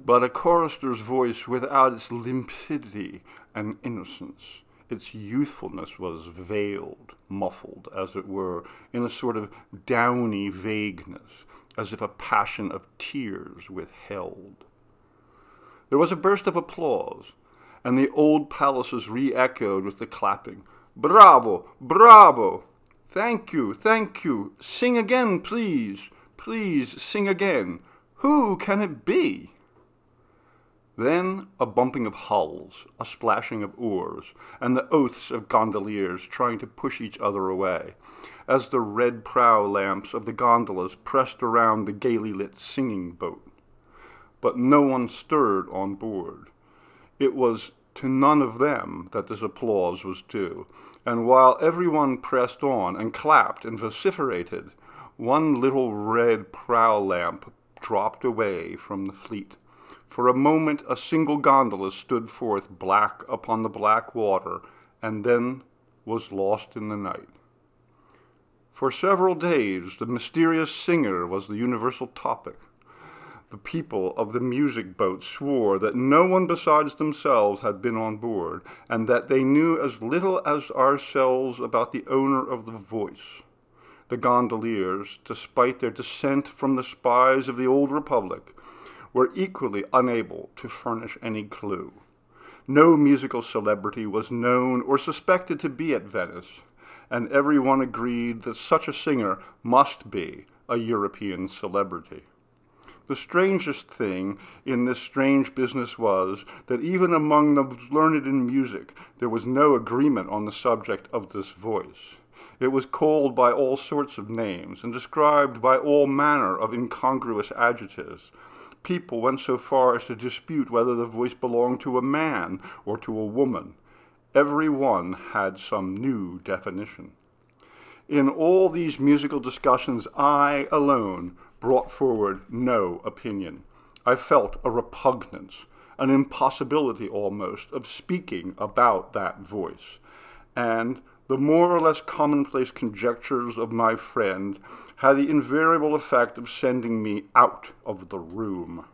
But a chorister's voice without its limpidity and innocence. Its youthfulness was veiled, muffled, as it were, in a sort of downy vagueness, as if a passion of tears withheld. There was a burst of applause, and the old palaces re-echoed with the clapping. "Bravo! Bravo! Thank you, thank you. Sing again, please. Please sing again. Who can it be?" Then a bumping of hulls, a splashing of oars, and the oaths of gondoliers trying to push each other away, as the red prow lamps of the gondolas pressed around the gaily lit singing boat. But no one stirred on board. It was to none of them that this applause was due, and while everyone pressed on and clapped and vociferated, one little red prow lamp dropped away from the fleet. For a moment a single gondola stood forth black upon the black water, and then was lost in the night. For several days the mysterious singer was the universal topic. The people of the music boat swore that no one besides themselves had been on board, and that they knew as little as ourselves about the owner of the voice. The gondoliers, despite their descent from the spies of the old republic, were equally unable to furnish any clue. No musical celebrity was known or suspected to be at Venice, and everyone agreed that such a singer must be a European celebrity. The strangest thing in this strange business was that even among the learned in music there was no agreement on the subject of this voice. It was called by all sorts of names and described by all manner of incongruous adjectives. People went so far as to dispute whether the voice belonged to a man or to a woman. Every one had some new definition. In all these musical discussions I alone brought forward no opinion. I felt a repugnance, an impossibility almost, of speaking about that voice, and the more or less commonplace conjectures of my friend had the invariable effect of sending me out of the room.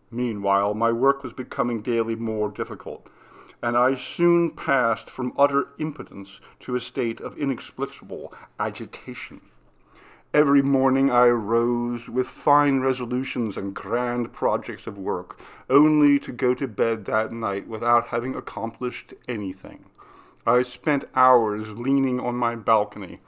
Meanwhile, my work was becoming daily more difficult, and I soon passed from utter impotence to a state of inexplicable agitation. Every morning I rose with fine resolutions and grand projects of work, only to go to bed that night without having accomplished anything. I spent hours leaning on my balcony,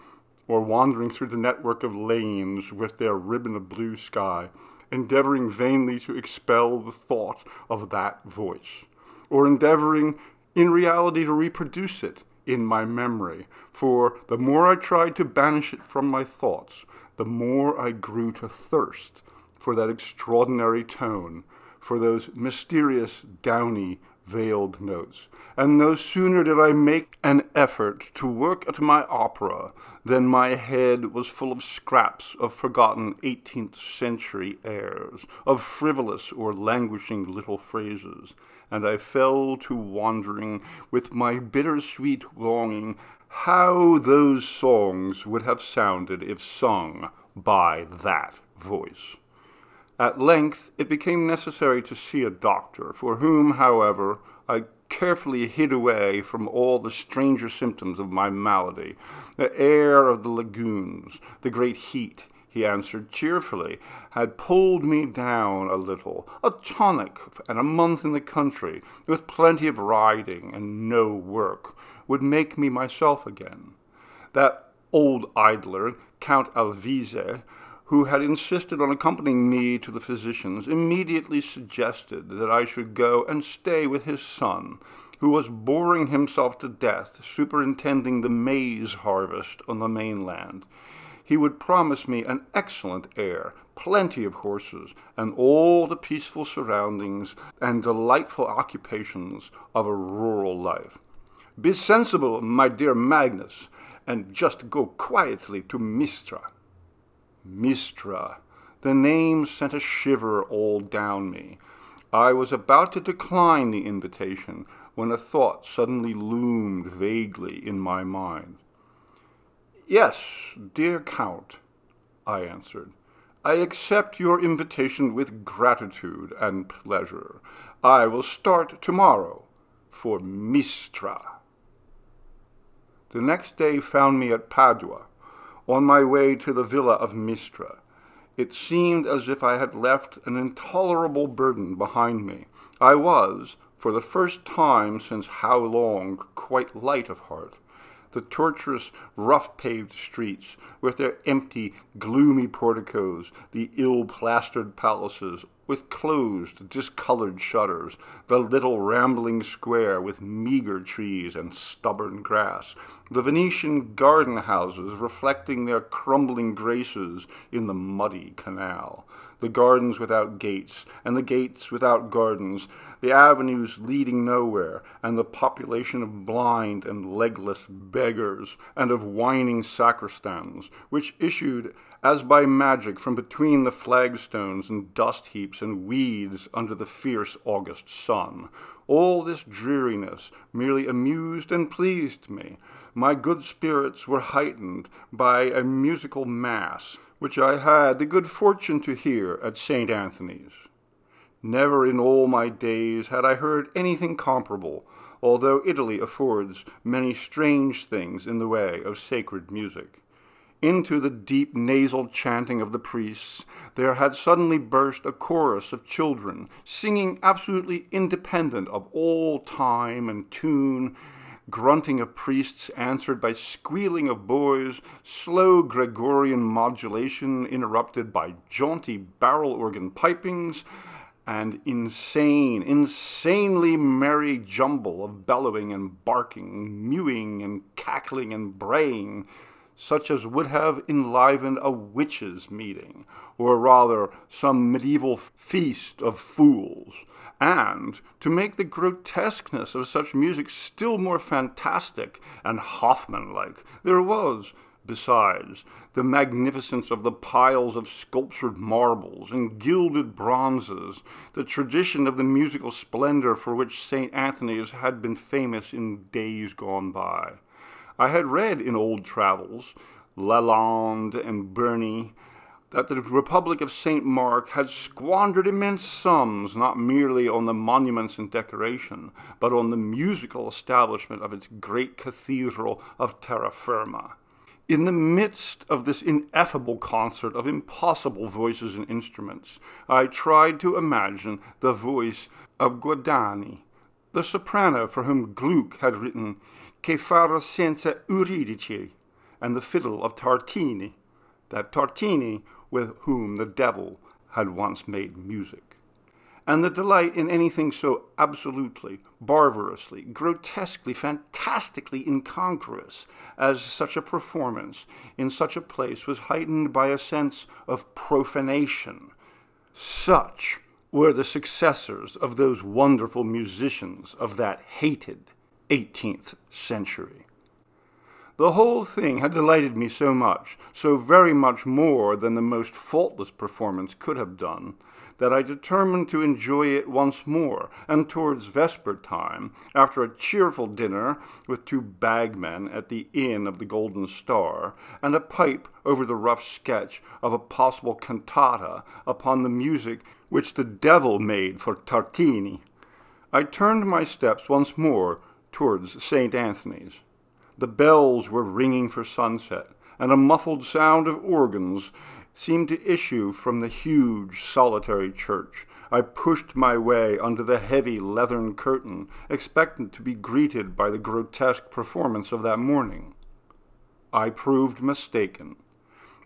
or wandering through the network of lanes with their ribbon of blue sky, endeavoring vainly to expel the thought of that voice, or endeavoring in reality to reproduce it in my memory, for the more I tried to banish it from my thoughts, the more I grew to thirst for that extraordinary tone, for those mysterious, downy, veiled notes. And no sooner did I make an effort to work at my opera than my head was full of scraps of forgotten 18th century airs, of frivolous or languishing little phrases, and I fell to wondering with my bittersweet longing how those songs would have sounded if sung by that voice. At length it became necessary to see a doctor, for whom, however, I carefully hid away from all the stranger symptoms of my malady. The air of the lagoons, the great heat, he answered cheerfully, had pulled me down a little. A tonic and a month in the country, with plenty of riding and no work, would make me myself again. That old idler, Count Alvise, who had insisted on accompanying me to the physician's, immediately suggested that I should go and stay with his son. who was boring himself to death superintending the maize harvest on the mainland. He would promise me an excellent air, plenty of horses, and all the peaceful surroundings and delightful occupations of a rural life. "Be sensible, my dear Magnus, and just go quietly to Mistra." Mistra. The name sent a shiver all down me. I was about to decline the invitation when a thought suddenly loomed vaguely in my mind. "Yes, dear Count," I answered. "I accept your invitation with gratitude and pleasure. I will start tomorrow for Mistra." The next day found me at Padua, on my way to the villa of Mistra. It seemed as if I had left an intolerable burden behind me. I was, for the first time since how long, quite light of heart. The tortuous, rough-paved streets, with their empty, gloomy porticos, the ill-plastered palaces, with closed, discolored shutters, the little rambling square with meager trees and stubborn grass, the Venetian garden houses reflecting their crumbling graces in the muddy canal, the gardens without gates, and the gates without gardens, the avenues leading nowhere, and the population of blind and legless beggars, and of whining sacristans, which issued as by magic from between the flagstones and dust heaps and weeds under the fierce August sun. All this dreariness merely amused and pleased me. My good spirits were heightened by a musical mass, which I had the good fortune to hear at St. Anthony's. Never in all my days had I heard anything comparable, although Italy affords many strange things in the way of sacred music. Into the deep nasal chanting of the priests there had suddenly burst a chorus of children, singing absolutely independent of all time and tune, grunting of priests answered by squealing of boys, slow Gregorian modulation interrupted by jaunty barrel organ pipings, and insanely merry jumble of bellowing and barking, mewing and cackling and braying, such as would have enlivened a witches' meeting, or rather some medieval feast of fools. And, to make the grotesqueness of such music still more fantastic and Hoffman-like, there was, besides, the magnificence of the piles of sculptured marbles and gilded bronzes, the tradition of the musical splendor for which St. Anthony's had been famous in days gone by. I had read in old travels, Lalande and Burney, that the Republic of St. Mark had squandered immense sums not merely on the monuments and decoration, but on the musical establishment of its great cathedral of terra firma. In the midst of this ineffable concert of impossible voices and instruments, I tried to imagine the voice of Guadagni, the soprano for whom Gluck had written Che farò senza Euridice, and the fiddle of Tartini, that Tartini with whom the devil had once made music. And the delight in anything so absolutely, barbarously, grotesquely, fantastically incongruous as such a performance in such a place was heightened by a sense of profanation. Such were the successors of those wonderful musicians of that hated 18th century. The whole thing had delighted me so much, so very much more than the most faultless performance could have done, that I determined to enjoy it once more, and towards vesper time, after a cheerful dinner with 2 bagmen at the Inn of the Golden Star, and a pipe over the rough sketch of a possible cantata upon the music which the devil made for Tartini, I turned my steps once more towards St. Anthony's. The bells were ringing for sunset, and a muffled sound of organs seemed to issue from the huge, solitary church. I pushed my way under the heavy leathern curtain, expectant to be greeted by the grotesque performance of that morning. I proved mistaken.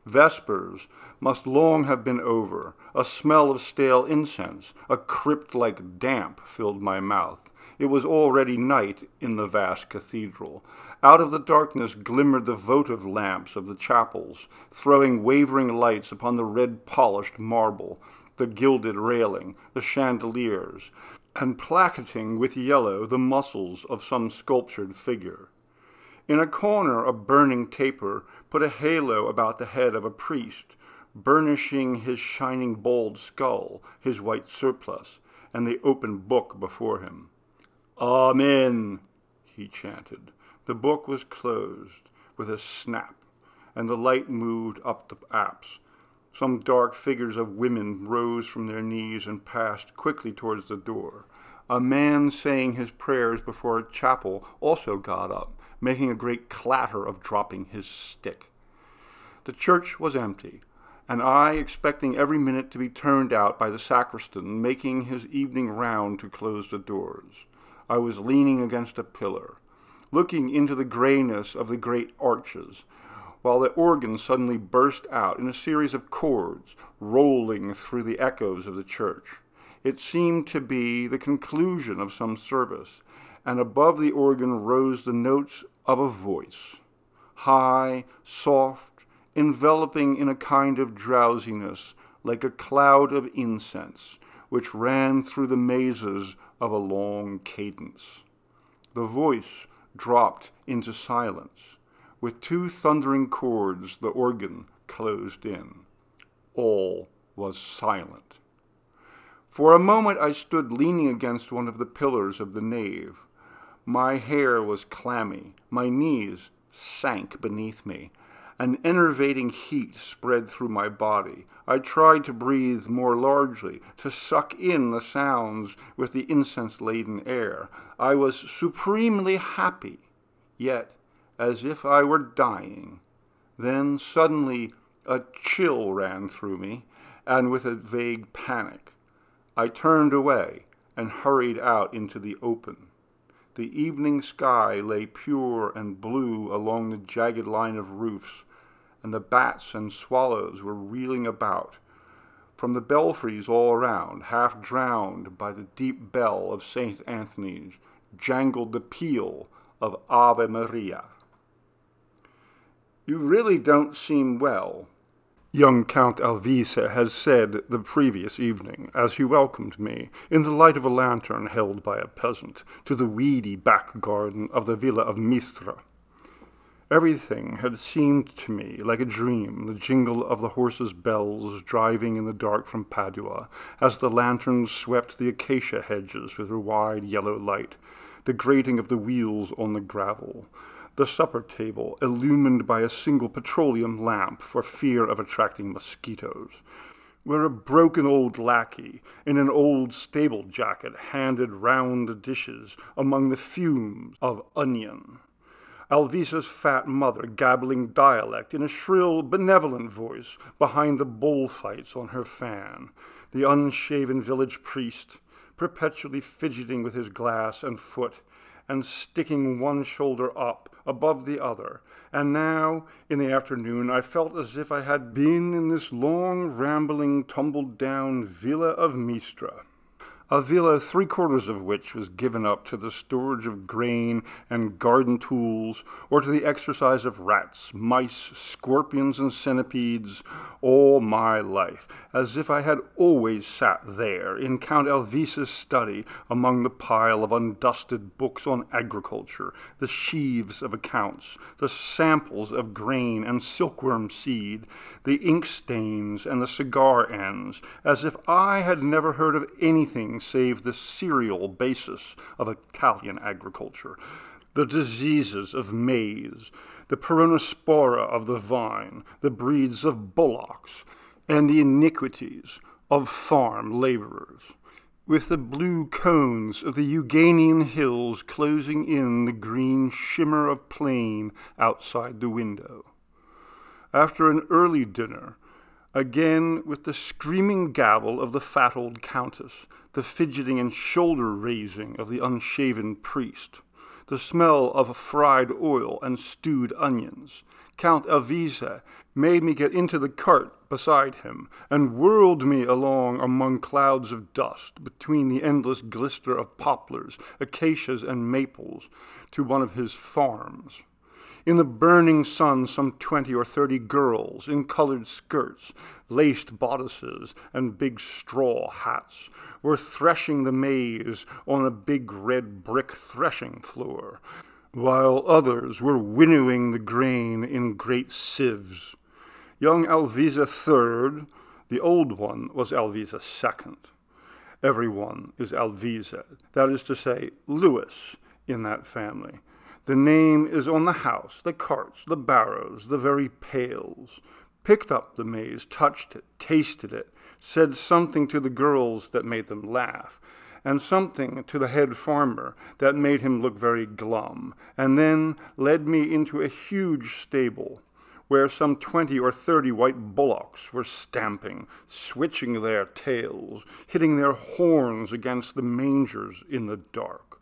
Vespers must long have been over. A smell of stale incense, a crypt-like damp, filled my mouth, It was already night in the vast cathedral. Out of the darkness glimmered the votive lamps of the chapels, throwing wavering lights upon the red-polished marble, the gilded railing, the chandeliers, and placketing with yellow the muscles of some sculptured figure. In a corner a burning taper put a halo about the head of a priest, burnishing his shining bald skull, his white surplice, and the open book before him. "Amen," he chanted. The book was closed with a snap, and the light moved up the apse. Some dark figures of women rose from their knees and passed quickly towards the door. A man saying his prayers before a chapel also got up, making a great clatter of dropping his stick. The church was empty, and I expecting every minute to be turned out by the sacristan making his evening round to close the doors. I was leaning against a pillar, looking into the grayness of the great arches, while the organ suddenly burst out in a series of chords, rolling through the echoes of the church. It seemed to be the conclusion of some service, and above the organ rose the notes of a voice, high, soft, enveloping in a kind of drowsiness, like a cloud of incense, which ran through the mazes of a long cadence. The voice dropped into silence. With two thundering chords, the organ closed in. All was silent. For a moment I stood leaning against one of the pillars of the nave. My hair was clammy, my knees sank beneath me. An enervating heat spread through my body. I tried to breathe more largely, to suck in the sounds with the incense-laden air. I was supremely happy, yet as if I were dying. Then suddenly a chill ran through me, and with a vague panic, I turned away and hurried out into the open. The evening sky lay pure and blue along the jagged line of roofs, and the bats and swallows were reeling about. From the belfries all around, half drowned by the deep bell of St. Anthony's, jangled the peal of Ave Maria. "You really don't seem well," young Count Alvise had said the previous evening, as he welcomed me, in the light of a lantern held by a peasant, to the weedy back garden of the villa of Mistra. Everything had seemed to me like a dream, the jingle of the horses' bells driving in the dark from Padua, as the lanterns swept the acacia hedges with their wide yellow light, the grating of the wheels on the gravel, the supper table illumined by a single petroleum lamp for fear of attracting mosquitoes, where a broken old lackey in an old stable jacket handed round the dishes among the fumes of onion. Alvisa's fat mother gabbling dialect in a shrill, benevolent voice behind the bullfights on her fan. The unshaven village priest, perpetually fidgeting with his glass and foot, and sticking one shoulder up above the other. And now, in the afternoon, I felt as if I had been in this long, rambling, tumbled-down villa of Mistra. A villa 3/4 of which was given up to the storage of grain and garden tools, or to the exercise of rats, mice, scorpions, and centipedes, all my life, as if I had always sat there in Count Alvise's study among the pile of undusted books on agriculture, the sheaves of accounts, the samples of grain and silkworm seed, the ink stains and the cigar ends, as if I had never heard of anything save the cereal basis of Italian agriculture, the diseases of maize, the peronospora of the vine, the breeds of bullocks, and the iniquities of farm laborers, with the blue cones of the Euganean hills closing in the green shimmer of plain outside the window. After an early dinner, again with the screaming gabble of the fat old countess, the fidgeting and shoulder-raising of the unshaven priest, the smell of fried oil and stewed onions, Count Elvise made me get into the cart beside him and whirled me along among clouds of dust between the endless glister of poplars, acacias, and maples to one of his farms. In the burning sun, some 20 or 30 girls in colored skirts, laced bodices, and big straw hats were threshing the maize on a big red brick threshing floor, while others were winnowing the grain in great sieves. Young Elvise III, the old one, was Elvise II. Everyone is Elvise, that is to say, Louis, in that family. The name is on the house, the carts, the barrows, the very pails. Picked up the maize, touched it, tasted it, said something to the girls that made them laugh, and something to the head farmer that made him look very glum, and then led me into a huge stable, where some 20 or 30 white bullocks were stamping, switching their tails, hitting their horns against the mangers in the dark.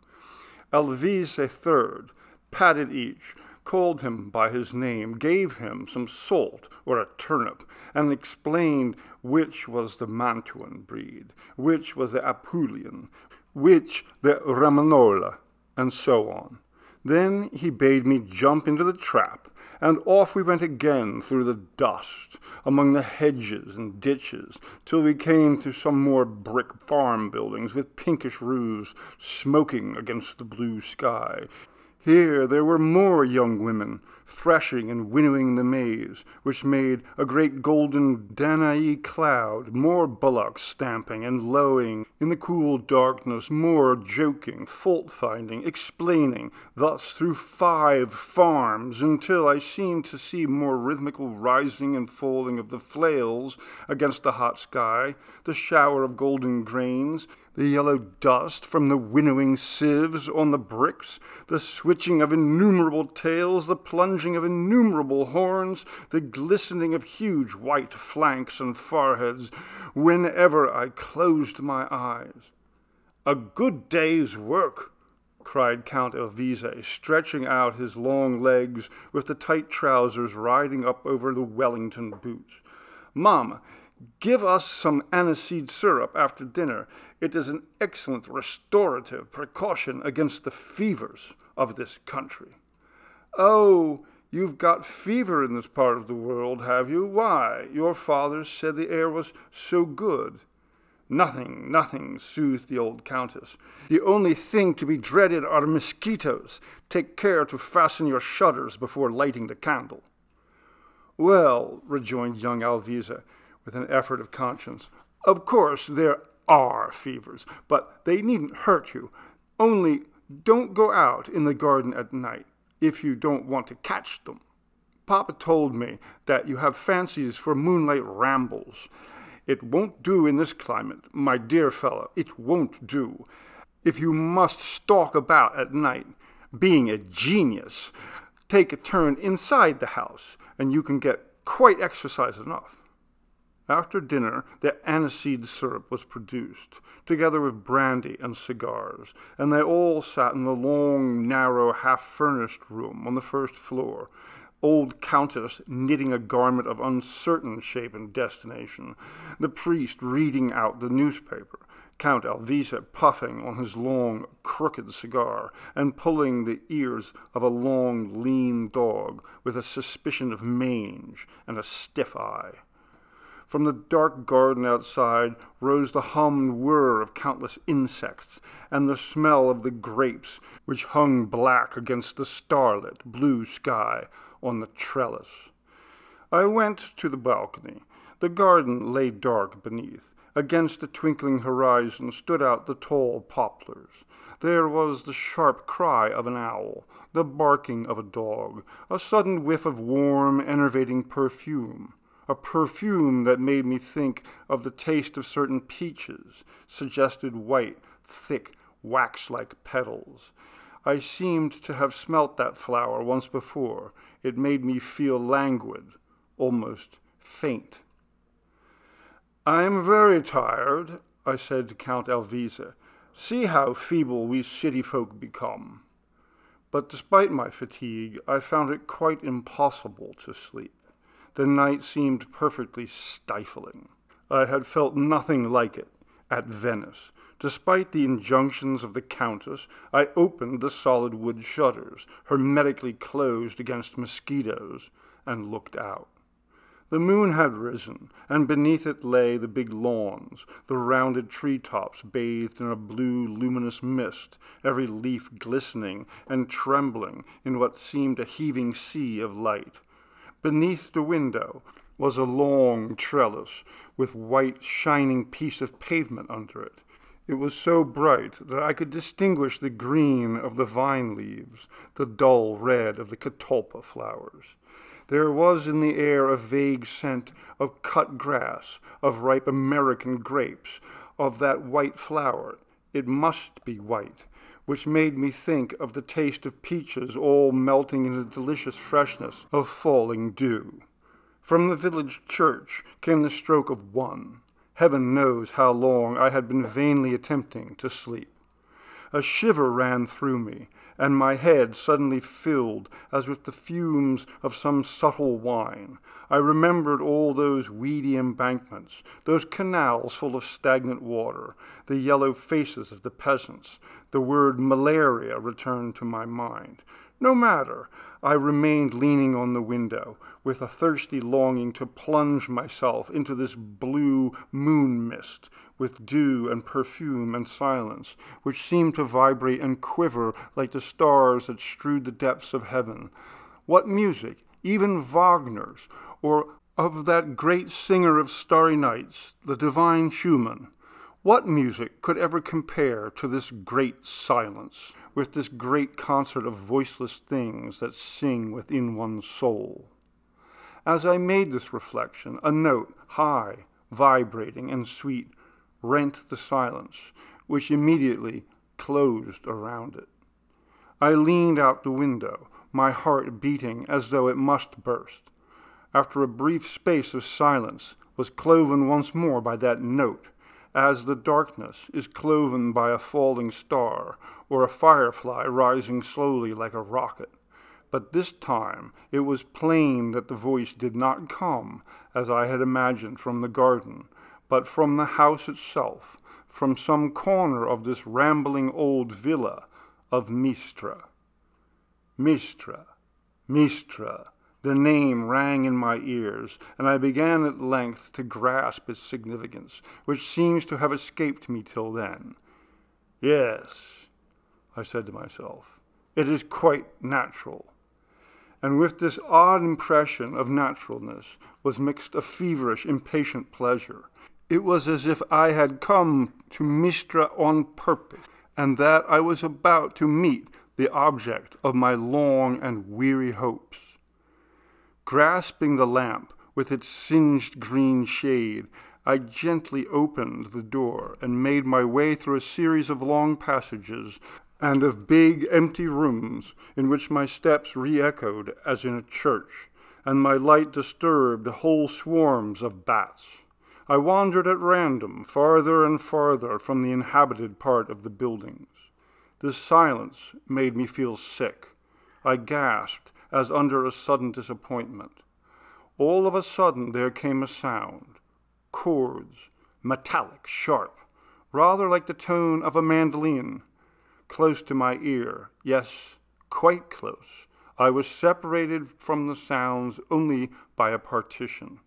Elvise III patted each, called him by his name, gave him some salt or a turnip, and explained which was the Mantuan breed, which was the Apulian, which the Romagnola, and so on. Then he bade me jump into the trap, and off we went again through the dust, among the hedges and ditches, till we came to some more brick farm buildings with pinkish roofs smoking against the blue sky. Here there were more young women, threshing and winnowing the maize, which made a great golden Danae cloud, more bullocks stamping and lowing in the cool darkness, more joking, fault-finding, explaining, thus through 5 farms, until I seemed to see more rhythmical rising and falling of the flails against the hot sky, the shower of golden grains, the yellow dust from the winnowing sieves on the bricks, the switching of innumerable tails, the plunging of innumerable horns, the glistening of huge white flanks and foreheads, whenever I closed my eyes. "A good day's work," cried Count Elvise, stretching out his long legs with the tight trousers riding up over the Wellington boots. "Mamma, give us some aniseed syrup after dinner. It is an excellent restorative precaution against the fevers of this country." "Oh, you've got fever in this part of the world, have you? Why, your father said the air was so good." "Nothing, nothing," soothed the old countess. "The only thing to be dreaded are mosquitoes. Take care to fasten your shutters before lighting the candle." "Well," rejoined young Elvise, with an effort of conscience, "of course there are fevers, but they needn't hurt you. Only don't go out in the garden at night, if you don't want to catch them. Papa told me that you have fancies for moonlight rambles. It won't do in this climate, my dear fellow, it won't do. If you must stalk about at night, being a genius, take a turn inside the house, and you can get quite exercise enough." After dinner, the aniseed syrup was produced, together with brandy and cigars, and they all sat in the long, narrow, half-furnished room on the first floor, old countess knitting a garment of uncertain shape and destination, the priest reading out the newspaper, Count Elvise puffing on his long, crooked cigar, and pulling the ears of a long, lean dog with a suspicion of mange and a stiff eye. From the dark garden outside rose the hum and whir of countless insects, and the smell of the grapes which hung black against the starlit blue sky on the trellis. I went to the balcony. The garden lay dark beneath. Against the twinkling horizon stood out the tall poplars. There was the sharp cry of an owl, the barking of a dog, a sudden whiff of warm, enervating perfume. A perfume that made me think of the taste of certain peaches, suggested white, thick, wax-like petals. I seemed to have smelt that flower once before. It made me feel languid, almost faint. "I am very tired," I said to Count Elvise. "See how feeble we city folk become." But despite my fatigue, I found it quite impossible to sleep. The night seemed perfectly stifling. I had felt nothing like it at Venice. Despite the injunctions of the Countess, I opened the solid wood shutters, hermetically closed against mosquitoes, and looked out. The moon had risen, and beneath it lay the big lawns, the rounded treetops bathed in a blue, luminous mist, every leaf glistening and trembling in what seemed a heaving sea of light. Beneath the window was a long trellis with white, shining piece of pavement under it. It was so bright that I could distinguish the green of the vine leaves, the dull red of the catalpa flowers. There was in the air a vague scent of cut grass, of ripe American grapes, of that white flower, it must be white, which made me think of the taste of peaches all melting in the delicious freshness of falling dew. From the village church came the stroke of 1. Heaven knows how long I had been vainly attempting to sleep. A shiver ran through me, and my head suddenly filled as with the fumes of some subtle wine. I remembered all those weedy embankments, those canals full of stagnant water, the yellow faces of the peasants. The word malaria returned to my mind. No matter, I remained leaning on the window, with a thirsty longing to plunge myself into this blue moon mist, with dew and perfume and silence, which seemed to vibrate and quiver like the stars that strewed the depths of heaven. What music, even Wagner's, or of that great singer of starry nights, the divine Schumann, what music could ever compare to this great silence, with this great concert of voiceless things that sing within one's soul? As I made this reflection, a note, high, vibrating, and sweet, rent the silence, which immediately closed around it. I leaned out the window, my heart beating as though it must burst. After a brief space of silence, was cloven once more by that note, as the darkness is cloven by a falling star or a firefly rising slowly like a rocket. But this time it was plain that the voice did not come, as I had imagined, from the garden, but from the house itself, from some corner of this rambling old villa of Mistra. Mistra, Mistra. The name rang in my ears, and I began at length to grasp its significance, which seems to have escaped me till then. Yes, I said to myself, it is quite natural. And with this odd impression of naturalness was mixed a feverish, impatient pleasure. It was as if I had come to Mistra on purpose, and that I was about to meet the object of my long and weary hopes. Grasping the lamp with its singed green shade, I gently opened the door and made my way through a series of long passages and of big, empty rooms in which my steps re-echoed as in a church, and my light disturbed whole swarms of bats. I wandered at random, farther and farther from the inhabited part of the buildings. This silence made me feel sick. I gasped as under a sudden disappointment. All of a sudden there came a sound, chords, metallic, sharp, rather like the tone of a mandolin, close to my ear, yes, quite close. I was separated from the sounds only by a partition.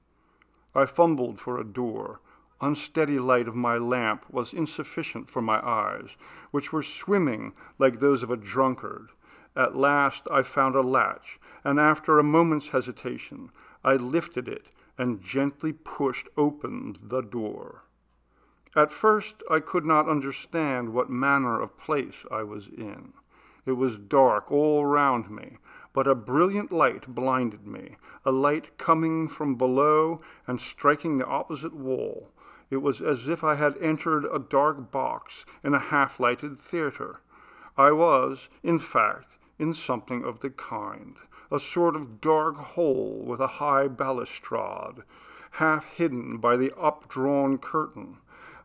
I fumbled for a door. Unsteady light of my lamp was insufficient for my eyes, which were swimming like those of a drunkard. At last I found a latch, and after a moment's hesitation, I lifted it and gently pushed open the door. At first I could not understand what manner of place I was in. It was dark all round me, but a brilliant light blinded me, a light coming from below and striking the opposite wall. It was as if I had entered a dark box in a half-lighted theater. I was, in fact, in something of the kind, a sort of dark hole with a high balustrade, half hidden by the up-drawn curtain.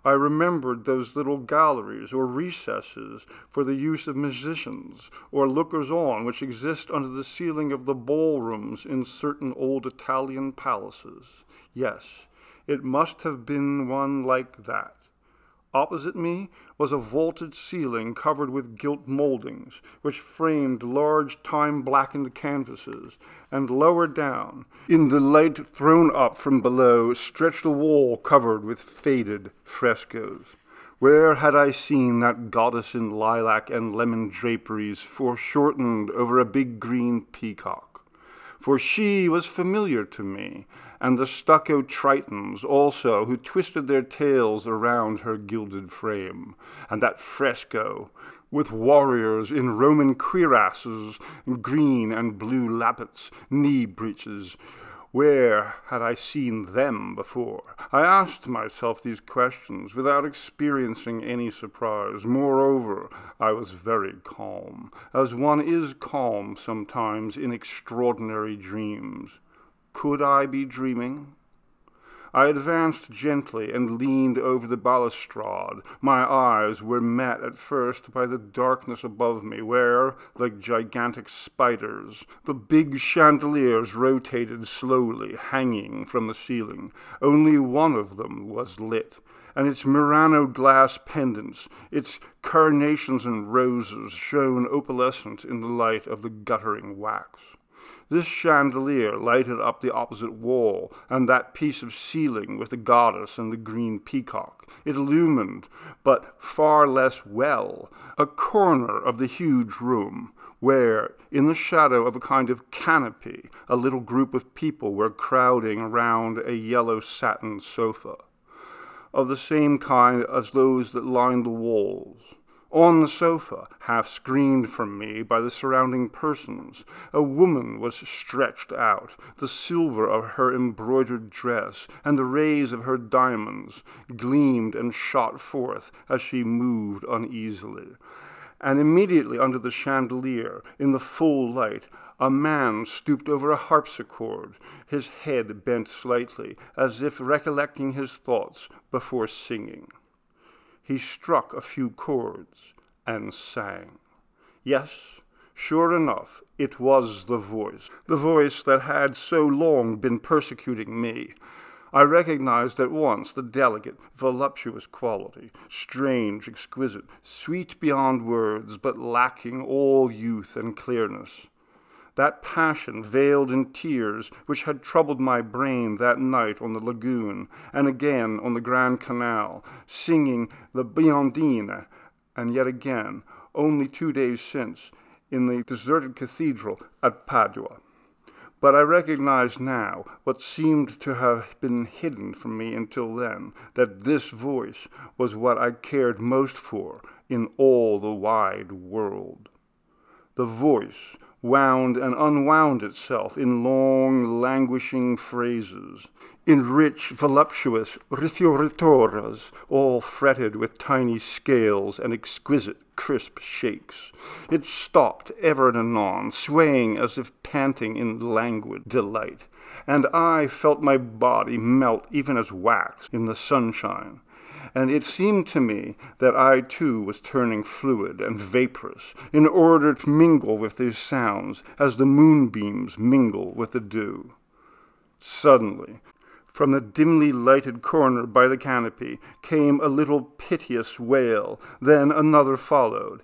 I remembered those little galleries or recesses for the use of musicians or lookers-on which exist under the ceiling of the ballrooms in certain old Italian palaces. Yes, it must have been one like that. Opposite me was a vaulted ceiling covered with gilt moldings, which framed large time-blackened canvases, and lower down, in the light thrown up from below, stretched a wall covered with faded frescoes. Where had I seen that goddess in lilac and lemon draperies foreshortened over a big green peacock? For she was familiar to me, and the stucco tritons also, who twisted their tails around her gilded frame, and that fresco, with warriors in Roman cuirasses, green and blue lappets, knee breeches. Where had I seen them before? I asked myself these questions without experiencing any surprise. Moreover, I was very calm, as one is calm sometimes in extraordinary dreams. Could I be dreaming? I advanced gently and leaned over the balustrade. My eyes were met at first by the darkness above me, where, like gigantic spiders, the big chandeliers rotated slowly, hanging from the ceiling. Only one of them was lit, and its Murano glass pendants, its carnations and roses, shone opalescent in the light of the guttering wax. This chandelier lighted up the opposite wall, and that piece of ceiling with the goddess and the green peacock. It illumined, but far less well, a corner of the huge room, where, in the shadow of a kind of canopy, a little group of people were crowding around a yellow satin sofa, of the same kind as those that lined the walls. On the sofa, half screened from me by the surrounding persons, a woman was stretched out. The silver of her embroidered dress and the rays of her diamonds gleamed and shot forth as she moved uneasily. And immediately under the chandelier, in the full light, a man stooped over a harpsichord, his head bent slightly, as if recollecting his thoughts before singing. He struck a few chords and sang. Yes, sure enough, it was the voice that had so long been persecuting me. I recognized at once the delicate, voluptuous quality, strange, exquisite, sweet beyond words, but lacking all youth and clearness. That passion veiled in tears which had troubled my brain that night on the lagoon, and again on the Grand Canal, singing the Biondine, and yet again, only 2 days since, in the deserted cathedral at Padua. But I recognize now what seemed to have been hidden from me until then, that this voice was what I cared most for in all the wide world. The voice wound and unwound itself in long, languishing phrases, in rich, voluptuous rifioritoras, all fretted with tiny scales and exquisite, crisp shakes. It stopped ever and anon, swaying as if panting in languid delight, and I felt my body melt even as wax in the sunshine. And it seemed to me that I too was turning fluid and vaporous in order to mingle with these sounds as the moonbeams mingle with the dew. Suddenly, from the dimly lighted corner by the canopy came a little piteous wail, then another followed,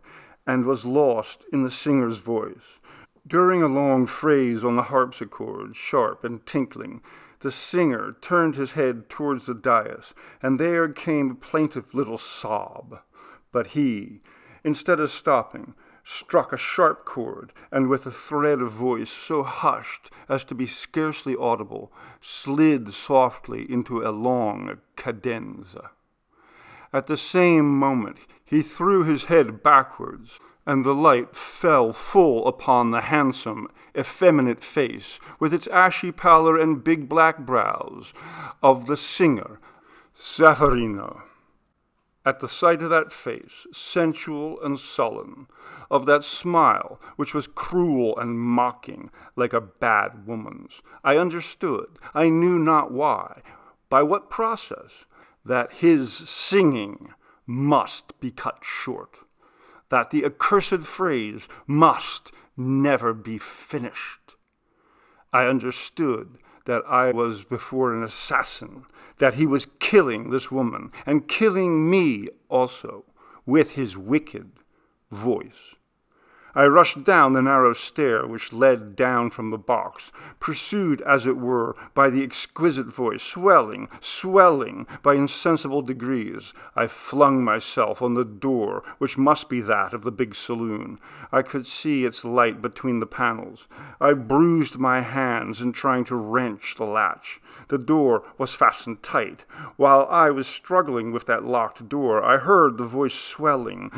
and was lost in the singer's voice. During a long phrase on the harpsichord, sharp and tinkling, the singer turned his head towards the dais, and there came a plaintive little sob. But he, instead of stopping, struck a sharp chord, and with a thread of voice so hushed as to be scarcely audible, slid softly into a long cadenza. At the same moment he threw his head backwards, and the light fell full upon the handsome, effeminate face, with its ashy pallor and big black brows, of the singer, Zaffarino. At the sight of that face, sensual and sullen, of that smile which was cruel and mocking, like a bad woman's, I understood, I knew not why, by what process, that his singing must be cut short, that the accursed phrase must never be finished. I understood that I was before an assassin, that he was killing this woman, and killing me also, with his wicked voice. I rushed down the narrow stair which led down from the box, pursued, as it were, by the exquisite voice, swelling by insensible degrees. I flung myself on the door, which must be that of the big saloon. I could see its light between the panels. I bruised my hands in trying to wrench the latch. The door was fastened tight. While I was struggling with that locked door, I heard the voice swelling,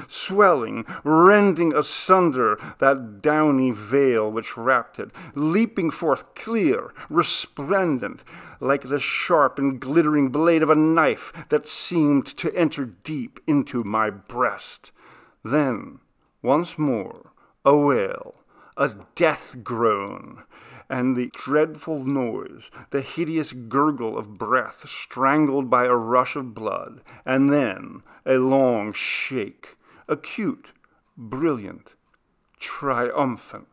rending asunder that downy veil which wrapped it, leaping forth clear, resplendent, like the sharp and glittering blade of a knife that seemed to enter deep into my breast. Then, once more, a wail, a death groan, and the dreadful noise, the hideous gurgle of breath strangled by a rush of blood, and then a long shake, acute, brilliant, triumphant.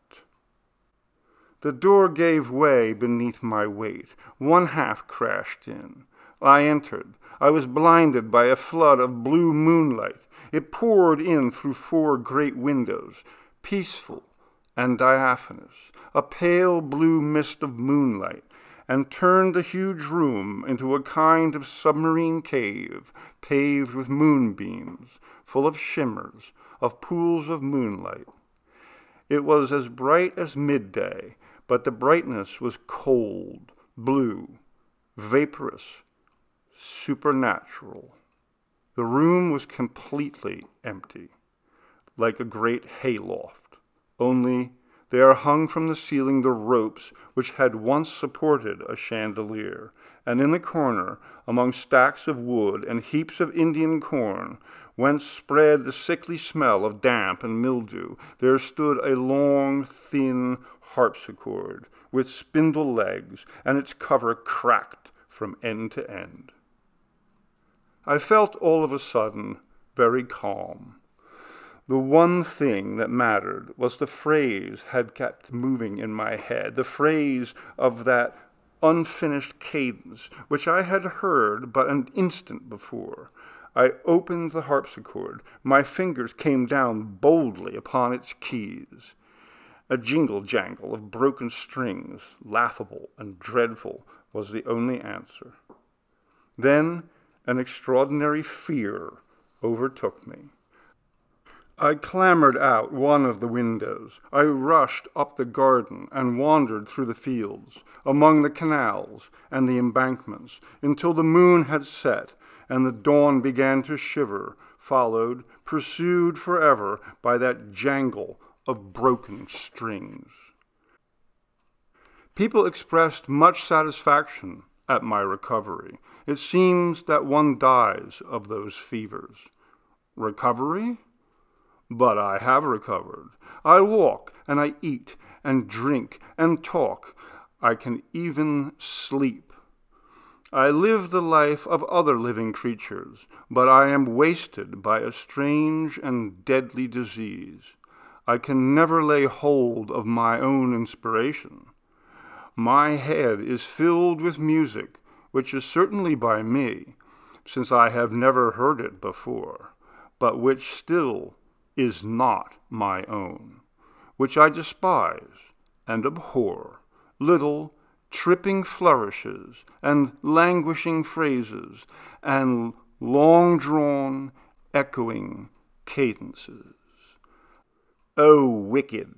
The door gave way beneath my weight. One half crashed in. I entered. I was blinded by a flood of blue moonlight. It poured in through 4 great windows, peaceful and diaphanous, a pale blue mist of moonlight, and turned the huge room into a kind of submarine cave, paved with moonbeams, full of shimmers, of pools of moonlight. It was as bright as midday, but the brightness was cold, blue, vaporous, supernatural. The room was completely empty, like a great hayloft, only there hung from the ceiling the ropes which had once supported a chandelier, and in the corner, among stacks of wood and heaps of Indian corn, whence spread the sickly smell of damp and mildew, there stood a long, thin harpsichord with spindle legs, and its cover cracked from end to end. I felt all of a sudden very calm. The one thing that mattered was the phrase had kept moving in my head, the phrase of that unfinished cadence, which I had heard but an instant before. I opened the harpsichord. My fingers came down boldly upon its keys. A jingle-jangle of broken strings, laughable and dreadful, was the only answer. Then an extraordinary fear overtook me. I clambered out one of the windows. I rushed up the garden and wandered through the fields, among the canals and the embankments, until the moon had set and the dawn began to shiver, followed, pursued forever by that jangle of broken strings. People expressed much satisfaction at my recovery. It seems that one dies of those fevers. Recovery? But I have recovered. I walk, and I eat, and drink, and talk. I can even sleep. I live the life of other living creatures, but I am wasted by a strange and deadly disease. I can never lay hold of my own inspiration. My head is filled with music, which is certainly by me, since I have never heard it before, but which still is not my own, which I despise and abhor, little tripping flourishes and languishing phrases and long-drawn, echoing cadences. O wicked,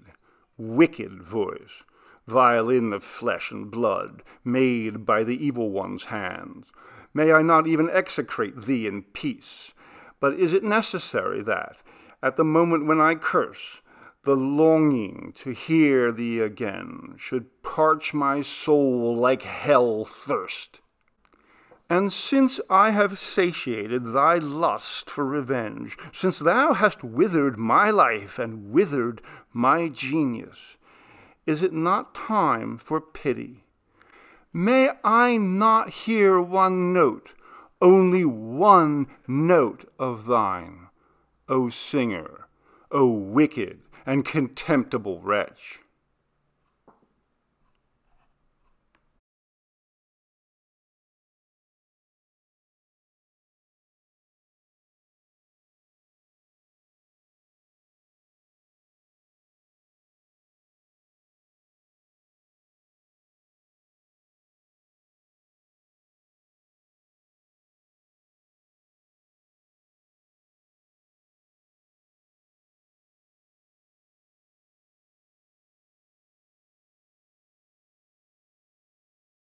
wicked voice, violin of flesh and blood, made by the evil one's hands, may I not even execrate thee in peace? But is it necessary that, at the moment when I curse, the longing to hear thee again should parch my soul like hell thirst? And since I have satiated thy lust for revenge, since thou hast withered my life and withered my genius, is it not time for pity? May I not hear one note only one note of thine, O singer, O wicked and contemptible wretch.